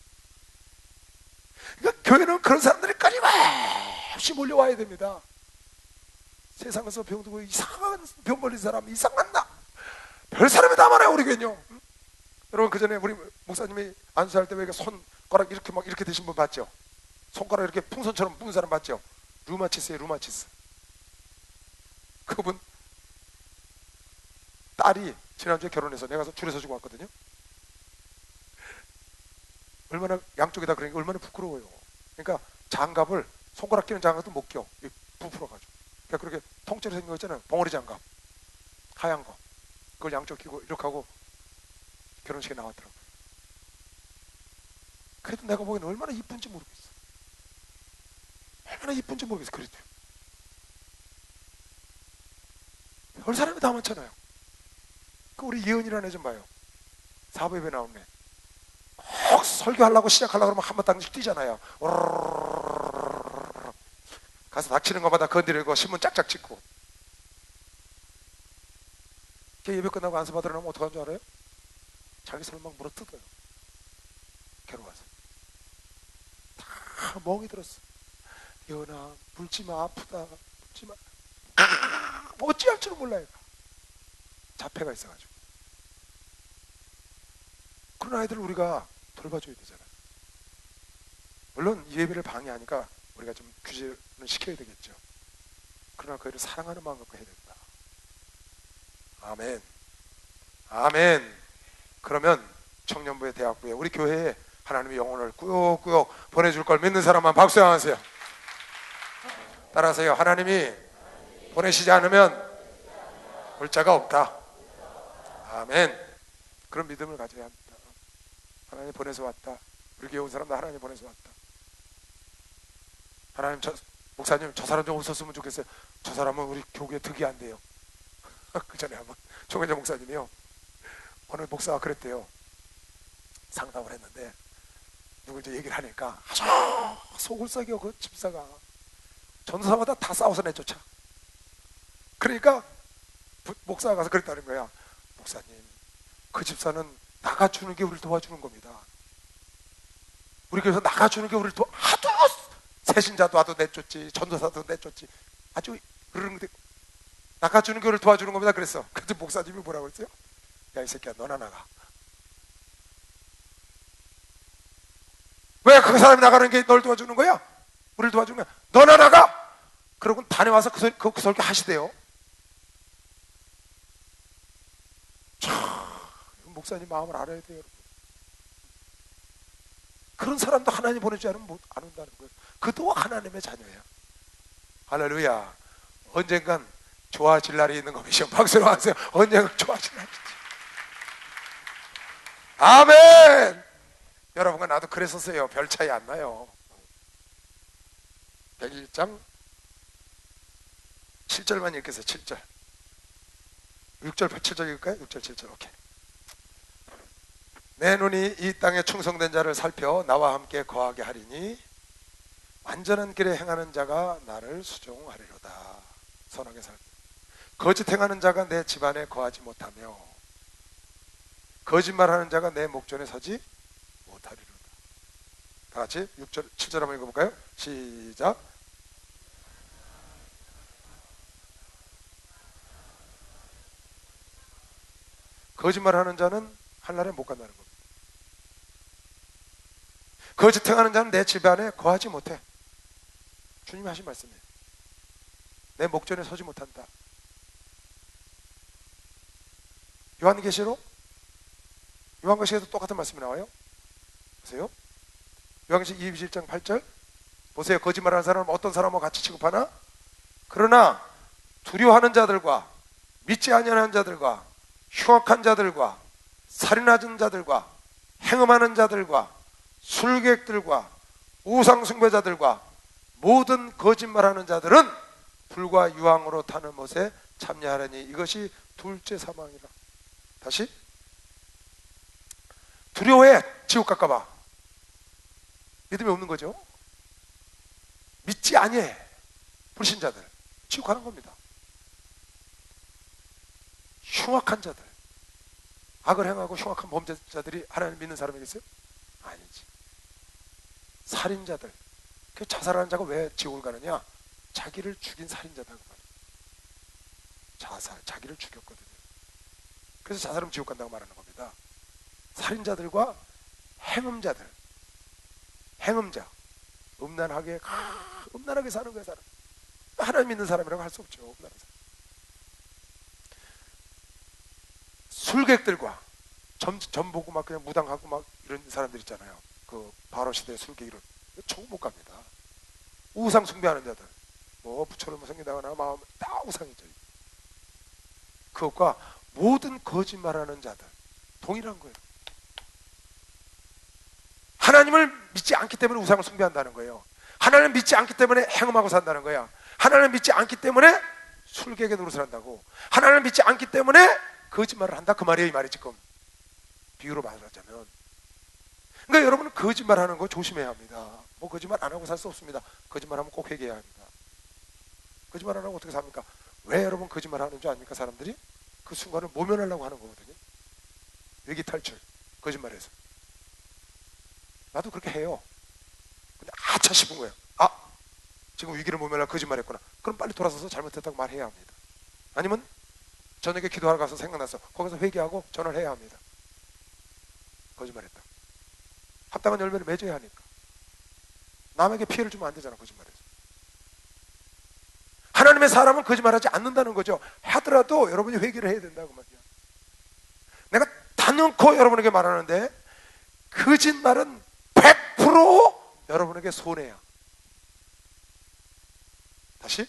그러니까 교회는 그런 사람들이 끊임없이 몰려와야 됩니다. 세상에서 병들고 이상한 병 걸린 사람, 이상한 나, 별 사람이 다 많아요 우리 교회는요. 여러분 그 전에 우리 목사님이 안수할 때 왜 손가락 이렇게 막 이렇게 되신 분 봤죠? 손가락 이렇게 풍선처럼 부은 사람 봤죠? 루마티스예요, 루마티스. 그분 딸이 지난주에 결혼해서 내가 가서 줄에 서주고 왔거든요. 얼마나 양쪽에다 그러니까 얼마나 부끄러워요. 그러니까 장갑을 손가락 끼는 장갑도 못 껴. 부풀어가지고. 그러니까 그렇게 통째로 생긴 거 있잖아요. 봉어리 장갑 하얀 거. 그걸 양쪽 끼고 이렇게 하고 결혼식에 나왔더라고요. 그래도 내가 보기에는 얼마나 이쁜지 모르겠어. 얼마나 이쁜지 모르겠어. 그래도 별 사람이 다 많잖아요. 그 우리 예은이라는 애 좀 봐요. 사부예배 나온 애. 꼭 설교하려고 시작하려고 그러면 한번 당씩 뛰잖아요. 가서 닥치는 것마다 건드리고 신문 짝짝 찍고. 걔 예배 끝나고 안수 받으러 나면 어떡하는 줄 알아요? 자기 손을 막 물어 뜯어요. 괴로워서 다 멍이 들었어. 예은아 물지마, 아프다, 물지마. 어찌할 줄은 몰라요. 자폐가 있어가지고. 그런 아이들을 우리가 돌봐줘야 되잖아요. 물론 이 예배를 방해하니까 우리가 좀 규제는 시켜야 되겠죠. 그러나 그들을 사랑하는 마음 갖고 해야 된다. 아멘. 아멘. 그러면 청년부에 대학부에 우리 교회에 하나님의 영혼을 꾸역꾸역 보내줄 걸 믿는 사람만 박수 하세요. 따라하세요. 하나님이 보내시지 않으면 올 자가 없다. 아멘. 그런 믿음을 가져야 합니다. 하나님 보내서 왔다. 우리 교회 온 사람도 하나님 보내서 왔다. 하나님, 목사님 저 사람 좀 없었으면 좋겠어요. 저 사람은 우리 교회에 득이 안 돼요. 그 전에 한번 총회장 목사님이요, 어느 목사가 그랬대요. 상담을 했는데 누구 이제 얘기를 하니까 아주 속을 썩여. 그 집사가 전도사마다 다 싸워서 내쫓아. 그러니까 목사가 가서 그랬다는 거야. 목사님, 그 집사는 나가주는 게 우리를 도와주는 겁니다. 우리 교회에서 나가주는 게 우리를 하도 새신자도 와도 내쫓지, 전도사도 내쫓지, 아주 그런데 나가주는 게 우리를 도와주는 겁니다. 그랬어. 그때 목사님이 뭐라고 그랬어요? 야, 이 새끼야, 너나 나가. 왜 그 사람이 나가는 게 널 도와주는 거야? 우리를 도와주는 거야? 너나 나가! 그러고 다녀와서 그 설교 하시대요. 참, 목사님 마음을 알아야 돼요. 그런 사람도 하나님 보내지 않으면 안 온다는 거예요. 그도 하나님의 자녀예요. 할렐루야. 언젠간 좋아질 날이 있는 겁니다. 박수로 하세요. 언젠간 좋아질 날이 있지. 아멘. 여러분과 나도 그랬었어요. 별 차이 안 나요. 101장 7절만 읽겠어요. 7절 6절 7절 읽을까요? 6절 7절. 오케이. 내 눈이 이 땅에 충성된 자를 살펴 나와 함께 거하게 하리니 완전한 길에 행하는 자가 나를 수종하리로다. 선하게 살고 거짓 행하는 자가 내 집안에 거하지 못하며 거짓말하는 자가 내 목전에 서지 못하리로다. 다 같이 6절 7절 한번 읽어볼까요? 시작. 거짓말하는 자는 하늘나라에 못 간다는 겁니다. 거짓 행하는 자는 내 집안에 거하지 못해. 주님이 하신 말씀이에요. 내 목전에 서지 못한다. 요한계시록? 요한계시록에도 똑같은 말씀이 나와요. 보세요. 요한계시록 27장 8절. 보세요. 거짓말하는 사람은 어떤 사람과 같이 취급하나? 그러나 두려워하는 자들과 믿지 아니하는 자들과 흉악한 자들과 살인하는 자들과 행음하는 자들과 술객들과 우상숭배자들과 모든 거짓말하는 자들은 불과 유황으로 타는 못에 참여하려니 이것이 둘째 사망이라. 다시, 두려워해. 지옥 갈까봐. 믿음이 없는 거죠. 믿지 아니해. 불신자들 지옥 가는 겁니다. 흉악한 자들, 악을 행하고 흉악한 범죄자들이 하나님 믿는 사람이겠어요? 아니지. 살인자들, 그 자살하는 자가 왜 지옥을 가느냐? 자기를 죽인 살인자다 그 말이에요. 자살, 자기를 죽였거든요. 그래서 자살하면 지옥 간다고 말하는 겁니다. 살인자들과 행음자들, 행음자, 음란하게 사는 거야. 사람 하나님 믿는 사람이라고 할 수 없죠. 음란한 사람. 술객들과 점 보고 막 그냥 무당하고 막 이런 사람들 있잖아요. 그 바로 시대의 술객 이런 총 못 갑니다. 우상 숭배하는 자들, 뭐 부처를 뭐 섬긴다거나 마음 다 우상이죠. 그것과 모든 거짓말하는 자들 동일한 거예요. 하나님을 믿지 않기 때문에 우상을 숭배한다는 거예요. 하나님을 믿지 않기 때문에 행음하고 산다는 거야. 하나님을 믿지 않기 때문에 술객의 노릇을 한다고. 하나님을 믿지 않기 때문에 거짓말을 한다 그 말이에요. 이 말이 지금 비유로 말하자면. 그러니까 여러분은 거짓말하는 거 조심해야 합니다. 뭐 거짓말 안 하고 살 수 없습니다. 거짓말하면 꼭 회개해야 합니다. 거짓말 안 하고 어떻게 삽니까? 왜 여러분 거짓말하는 줄 아닙니까? 사람들이 그 순간을 모면하려고 하는 거거든요. 위기 탈출, 거짓말해서. 나도 그렇게 해요. 근데 아차 싶은 거예요. 아, 지금 위기를 모면하려고 거짓말했구나. 그럼 빨리 돌아서서 잘못했다고 말해야 합니다. 아니면 저녁에 기도하러 가서 생각나서 거기서 회개하고 전화를 해야 합니다. 거짓말했다. 합당한 열매를 맺어야 하니까. 남에게 피해를 주면 안 되잖아, 거짓말해서. 하나님의 사람은 거짓말하지 않는다는 거죠. 하더라도 여러분이 회개를 해야 된다고 말이야. 내가 단연코 여러분에게 말하는데 거짓말은 100% 여러분에게 손해야. 다시,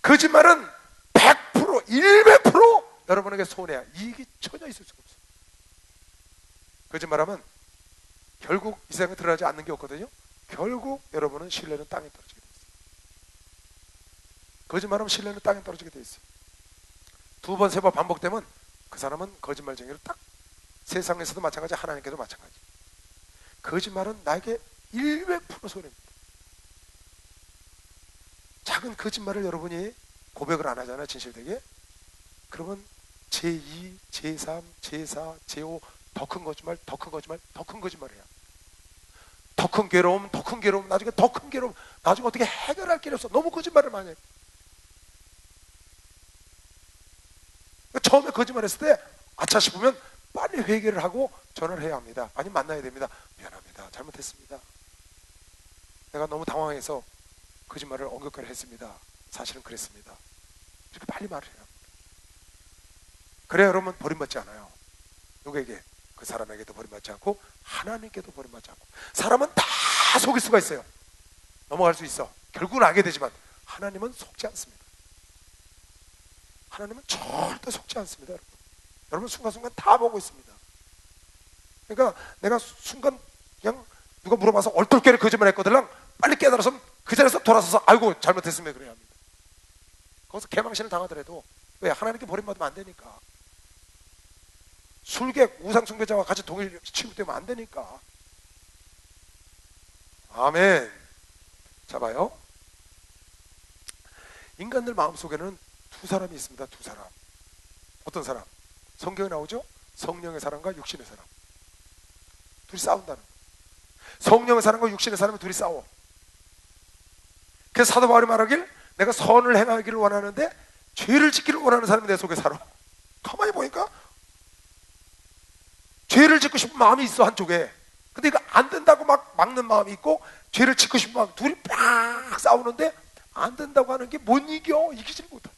거짓말은 100% 100% 여러분에게 손해야. 이익이 전혀 있을 수가 없어. 거짓말하면 결국 이 세상에 드러나지 않는 게 없거든요. 결국 여러분은 신뢰는 땅에 떨어지게 돼 있어요. 거짓말하면 신뢰는 땅에 떨어지게 돼 있어요. 두 번, 세 번 반복되면 그 사람은 거짓말쟁이로 딱, 세상에서도 마찬가지, 하나님께도 마찬가지. 거짓말은 나에게 100% 손해입니다. 작은 거짓말을 여러분이 고백을 안 하잖아요, 진실되게. 그러면 제2, 제3, 제4, 제5 더 큰 거짓말, 더 큰 거짓말, 더 큰 거짓말이야. 더 큰 괴로움, 더 큰 괴로움, 나중에 더 큰 괴로움, 나중에 어떻게 해결할 길이 없어. 너무 거짓말을 많이 해. 처음에 거짓말했을 때 아차 싶으면 빨리 회개를 하고 전화를 해야 합니다. 아니면 만나야 됩니다. 미안합니다. 잘못했습니다. 내가 너무 당황해서 거짓말을 엄격하게 했습니다. 사실은 그랬습니다. 이렇게 빨리 말을 해야 합니다. 그래야 여러분 버림받지 않아요. 누구에게? 그 사람에게도 버림받지 않고 하나님께도 버림받지 않고. 사람은 다 속일 수가 있어요. 넘어갈 수 있어. 결국은 알게 되지만 하나님은 속지 않습니다. 하나님은 절대 속지 않습니다. 여러분 순간순간 다 보고 있습니다. 그러니까 내가 순간 그냥 누가 물어봐서 얼떨결에 거짓말 했거든. 빨리 깨달아서 그 자리에서 돌아서서 아이고 잘못했으면 그래야 합니다. 거기서 개망신을 당하더라도 왜? 하나님께 버림받으면 안 되니까. 술객, 우상숭배자와 같이 동일 취급되면 안 되니까. 아멘. 자 봐요. 인간들 마음속에는 두 사람이 있습니다. 두 사람. 어떤 사람? 성경에 나오죠? 성령의 사람과 육신의 사람. 둘이 싸운다는 거예요. 성령의 사람과 육신의 사람이 둘이 싸워. 그래서 사도 바울이 말하길, 내가 선을 행하기를 원하는데 죄를 짓기를 원하는 사람이 내 속에 살아. 가만히 보니까 죄를 짓고 싶은 마음이 있어, 한쪽에. 근데 이거 안 된다고 막 막는 마음이 있고, 죄를 짓고 싶은 마음, 둘이 막 싸우는데 안 된다고 하는 게 못 이겨. 이기질 못해.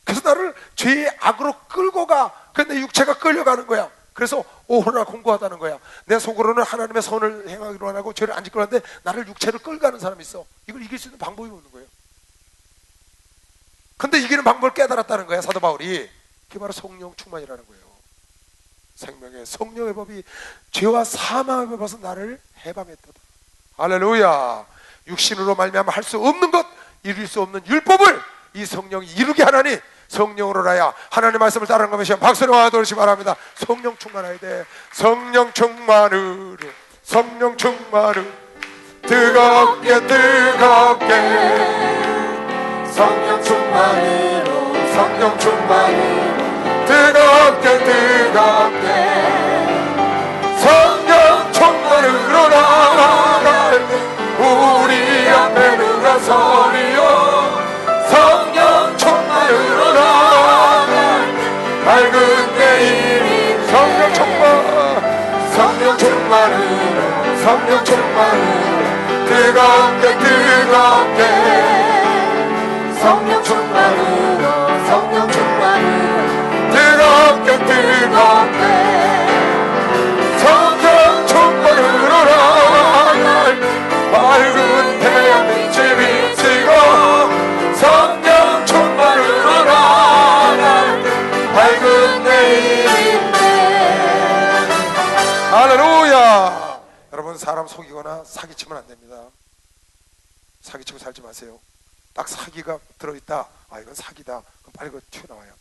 그래서 나를 죄의 악으로 끌고 가. 근데 육체가 끌려가는 거야. 그래서 오호나 공고하다는 거야. 내 속으로는 하나님의 선을 행하기로 안 하고 죄를 안 짓기로 하는데 나를 육체를 끌고 가는 사람이 있어. 이걸 이길 수 있는 방법이 없는 거예요. 근데 이기는 방법을 깨달았다는 거야, 사도 바울이. 그게 바로 성령 충만이라는 거예요. 생명의 성령의 법이 죄와 사망의 법에서 나를 해방했도다. 할렐루야. 육신으로 말미암아 할 수 없는 것, 이룰 수 없는 율법을 이 성령이 이루게 하나니 성령으로 나야 하나님의 말씀을 따르는 것이야. 박수로 하도록 바랍니다. 성령 충만해야 돼. 성령 충만으로, 성령 뜨겁게 성령 충만으로 뜨겁게 성령 충만으로 나아갈 우리 앞에 누가 서리요. 성령 충만으로 나아갈 밝은 내일이 성령 충만으로 뜨겁게 성령 충만으로 뜨겁게 성령 충만으로 나아갈 밝은 태양빛이 비치고 성령 충만으로 나아갈 밝은 내일인데. 할렐루야. 여러분, 사람 속이거나 사기치면 안 됩니다. 사기치고 살지 마세요. 딱 사기가 들어있다, 아 이건 사기다, 그럼 빨리 그거 튀어나와요.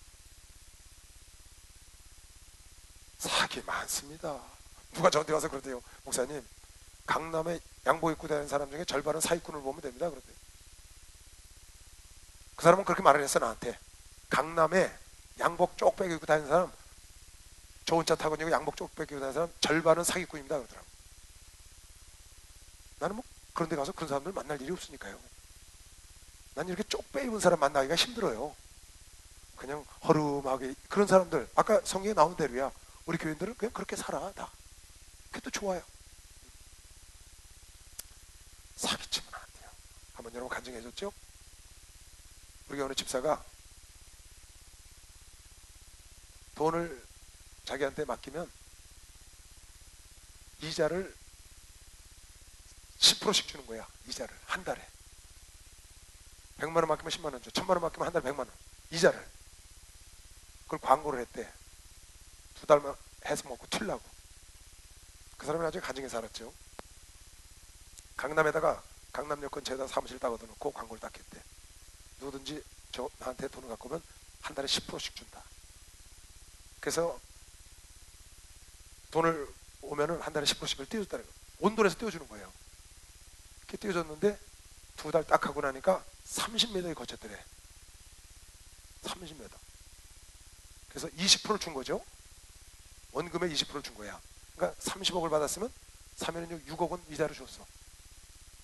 사기 많습니다. 누가 저한테 와서 그러대요. 목사님, 강남에 양복 입고 다니는 사람 중에 절반은 사기꾼을 보면 됩니다. 그러대요. 그 사람은 그렇게 말을 했어 나한테. 강남에 양복 쪽배기 입고 다니는 사람, 좋은 차 타고 다니고 양복 쪽배기 입고 다니는 사람 절반은 사기꾼입니다 그러더라고. 나는 뭐 그런 데 가서 그런 사람들 만날 일이 없으니까요. 난 이렇게 쪽배 입은 사람 만나기가 힘들어요. 그냥 허름하게 그런 사람들, 아까 성경에 나온 대로야. 우리 교인들은 그냥 그렇게 살아. 다 그게 또 좋아요. 사기치면 안 돼요. 한번 여러분 간증해 줬죠? 우리 어느 집사가 돈을 자기한테 맡기면 이자를 10%씩 주는 거야. 이자를 한 달에 100만 원 맡기면 10만 원 줘. 1000만 원 맡기면 한 달에 100만 원 이자를. 그걸 광고를 했대. 2달만 해서 먹고 튀려고. 그 사람이 나중에 간증에 살았죠. 강남에다가 강남역 근처에다 사무실 딱 얻어놓고 광고를 딱 했대. 누구든지 나한테 돈을 갖고 오면 한 달에 10%씩 준다. 그래서 돈을 오면은 한 달에 10%씩을 띄워줬다는 거예요. 온 돈에서 띄워주는 거예요. 이렇게 띄워줬는데 2달 딱 하고 나니까 30m에 거쳤더래. 30m. 그래서 20%를 준 거죠. 원금의 20%를 준 거야. 그러니까 30억을 받았으면 3년은 6억은 이자를 줬어.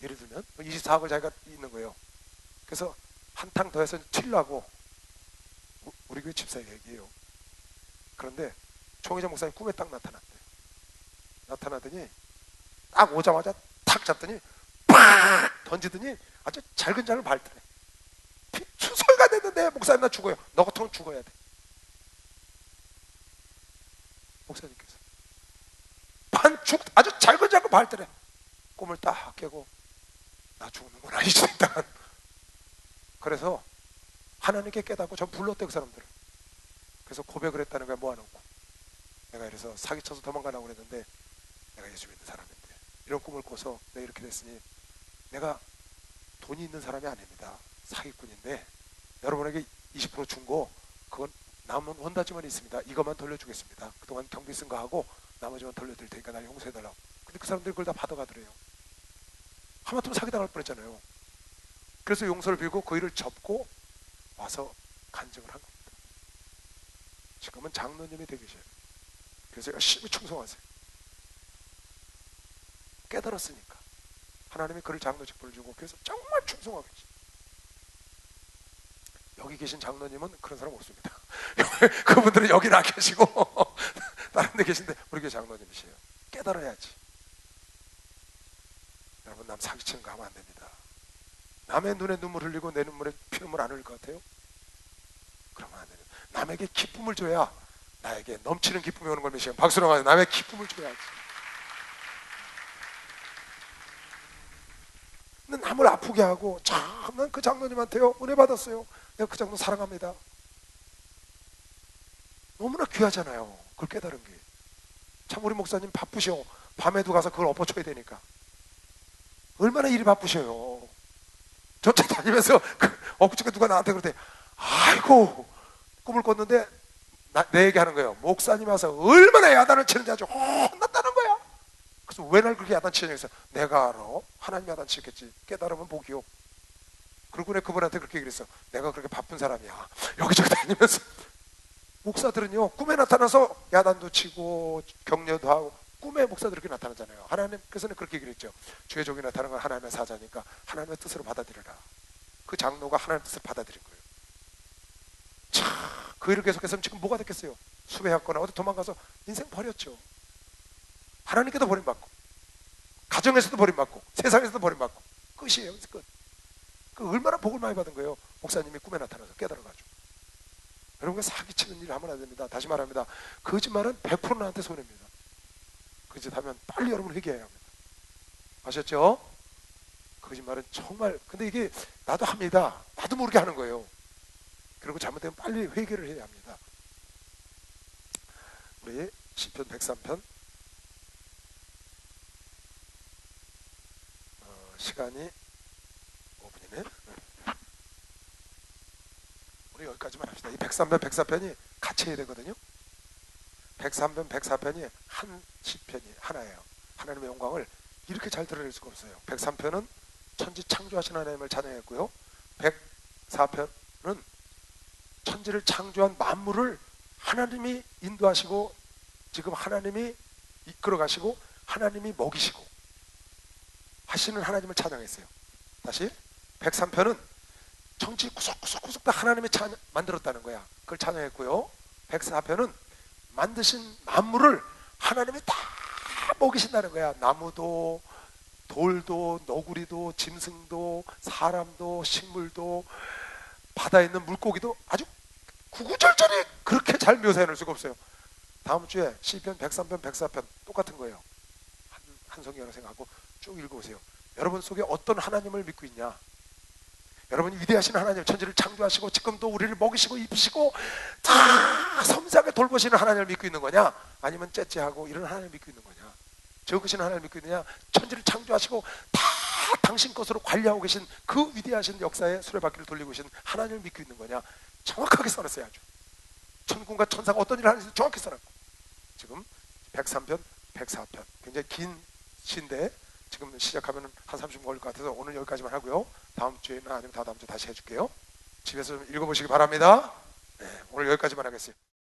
예를 들면 24억을 자기가 있는 거예요. 그래서 한탕 더해서 튀려고 우리 교회 집사 얘기해요. 그런데 총회장 목사님 꿈에 딱 나타났대. 나타나더니 딱 오자마자 탁 잡더니 팍 던지더니 아주 잘근잘근 밟더래. 추설가 됐는데 목사님 나 죽어요. 너 같으면 죽어야 돼. 목사님께서 반죽 아주 잘근잘근 밟더래. 꿈을 딱 깨고 나 죽는구나 이 세상. 그래서 하나님께 깨닫고 전 불렀대 그 사람들을. 그래서 고백을 했다는 거야. 모아놓고 내가 이래서 사기쳐서 도망가려고 그랬는데 내가 예수 믿는 사람인데 이런 꿈을 꿔서 내가 이렇게 됐으니 내가 돈이 있는 사람이 아닙니다. 사기꾼인데 여러분에게 20% 준 거 그건 남은 원다지만 있습니다. 이것만 돌려주겠습니다. 그동안 경비 쓴 거 하고 나머지만 돌려드릴 테니까 날 용서해달라고. 근데 그 사람들이 그걸 다 받아가더래요. 하마터면 사기당할 뻔했잖아요. 그래서 용서를 빌고 그 일을 접고 와서 간증을 한 겁니다. 지금은 장로님이 되게 계셔요. 그래서 열심히 충성하세요. 깨달았으니까 하나님이 그를 장로 직분을 주고 그래서 정말 충성하고 계시죠. 여기 계신 장로님은 그런 사람 없습니다. 그분들은 여기 나 계시고 다른 데 계신데 우리 교회 장로님이세요. 깨달아야지. 여러분, 남 사기치는 거 하면 안 됩니다. 남의 눈에 눈물 흘리고 내 눈물에 피눈물 안 흘릴 것 같아요? 그러면 안 됩니다. 남에게 기쁨을 줘야 나에게 넘치는 기쁨이 오는 걸 믿으시면 박수로 가서 남의 기쁨을 줘야지. 남을 아프게 하고, 참 난 그 장로님한테요 은혜 받았어요. 내가 그 장로 사랑합니다. 너무나 귀하잖아요. 그걸 깨달은 게. 참 우리 목사님 바쁘셔. 밤에도 가서 그걸 엎어쳐야 되니까. 얼마나 일이 바쁘셔요. 저 다니면서 엊그저께 누가 나한테 그러대. 아이고, 꿈을 꿨는데 내 얘기하는 거예요. 목사님 와서 얼마나 야단을 치는지 아주 혼났다는 거야. 그래서 왜 날 그렇게 야단치냐 해서 내가 알아. 하나님 야단치겠지. 깨달으면 복이요. 그러고 내가 그분한테 그렇게 얘기했어. 내가 그렇게 바쁜 사람이야. 여기저기 다니면서. 목사들은요 꿈에 나타나서 야단도 치고 격려도 하고 꿈에 목사들이 그렇게 나타나잖아요. 하나님께서는 그렇게 얘기를 했죠. 주의 종이 나타나는 건 하나님의 사자니까 하나님의 뜻으로 받아들여라. 그 장로가 하나님의 뜻을 받아들인 거예요. 참, 그 일을 계속했으면 지금 뭐가 됐겠어요? 수배했거나 어디 도망가서 인생 버렸죠. 하나님께도 버림받고 가정에서도 버림받고 세상에서도 버림받고 끝이에요. 끝. 그 얼마나 복을 많이 받은 거예요. 목사님이 꿈에 나타나서 깨달아가지고. 여러분과 사기치는 일을 하면 안 됩니다. 다시 말합니다. 거짓말은 100% 나한테 손해입니다. 거짓하면 빨리 여러분 회개해야 합니다. 아셨죠? 거짓말은 정말, 근데 이게 나도 합니다. 나도 모르게 하는 거예요. 그리고 잘못되면 빨리 회개를 해야 합니다. 우리 시편 103편 시간이 5분이네. 우리 여기까지만 합시다. 이 103편, 104편이 같이 해야 되거든요. 103편, 104편이 한 시편이 하나예요. 하나님의 영광을 이렇게 잘 드러낼 수가 없어요. 103편은 천지 창조하신 하나님을 찬양했고요. 104편은 천지를 창조한 만물을 하나님이 인도하시고 지금 하나님이 이끌어 가시고 하나님이 먹이시고 하시는 하나님을 찬양했어요. 다시 103편은 정치 구석구석 다 하나님이 만들었다는 거야. 그걸 찬양했고요. 104편은 만드신 만물을 하나님이 다 먹이신다는 거야. 나무도 돌도 너구리도 짐승도 사람도 식물도 바다에 있는 물고기도 아주 구구절절히 그렇게 잘 묘사해낼 수가 없어요. 다음 주에 시편 103편 104편 똑같은 거예요. 한 성경을 생각하고 쭉 읽어보세요. 여러분 속에 어떤 하나님을 믿고 있냐? 여러분이 위대하신 하나님, 천지를 창조하시고 지금도 우리를 먹이시고 입히시고 다 섬세하게 돌보시는 하나님을 믿고 있는 거냐? 아니면 째째하고 이런 하나님을 믿고 있는 거냐? 적으신 하나님을 믿고 있느냐? 천지를 창조하시고 다 당신 것으로 관리하고 계신 그 위대하신 역사에 수레바퀴를 돌리고 계신 하나님을 믿고 있는 거냐? 정확하게 써놨어요. 아주 천군과 천사가 어떤 일을 하는지 정확히 써놨고 지금 103편, 104편 굉장히 긴 시인데 지금 시작하면 한 30분 걸릴 것 같아서 오늘 여기까지만 하고요. 다음 주에는 아니면 다음 주 다시 해줄게요. 집에서 좀 읽어보시기 바랍니다. 네, 오늘 여기까지만 하겠습니다.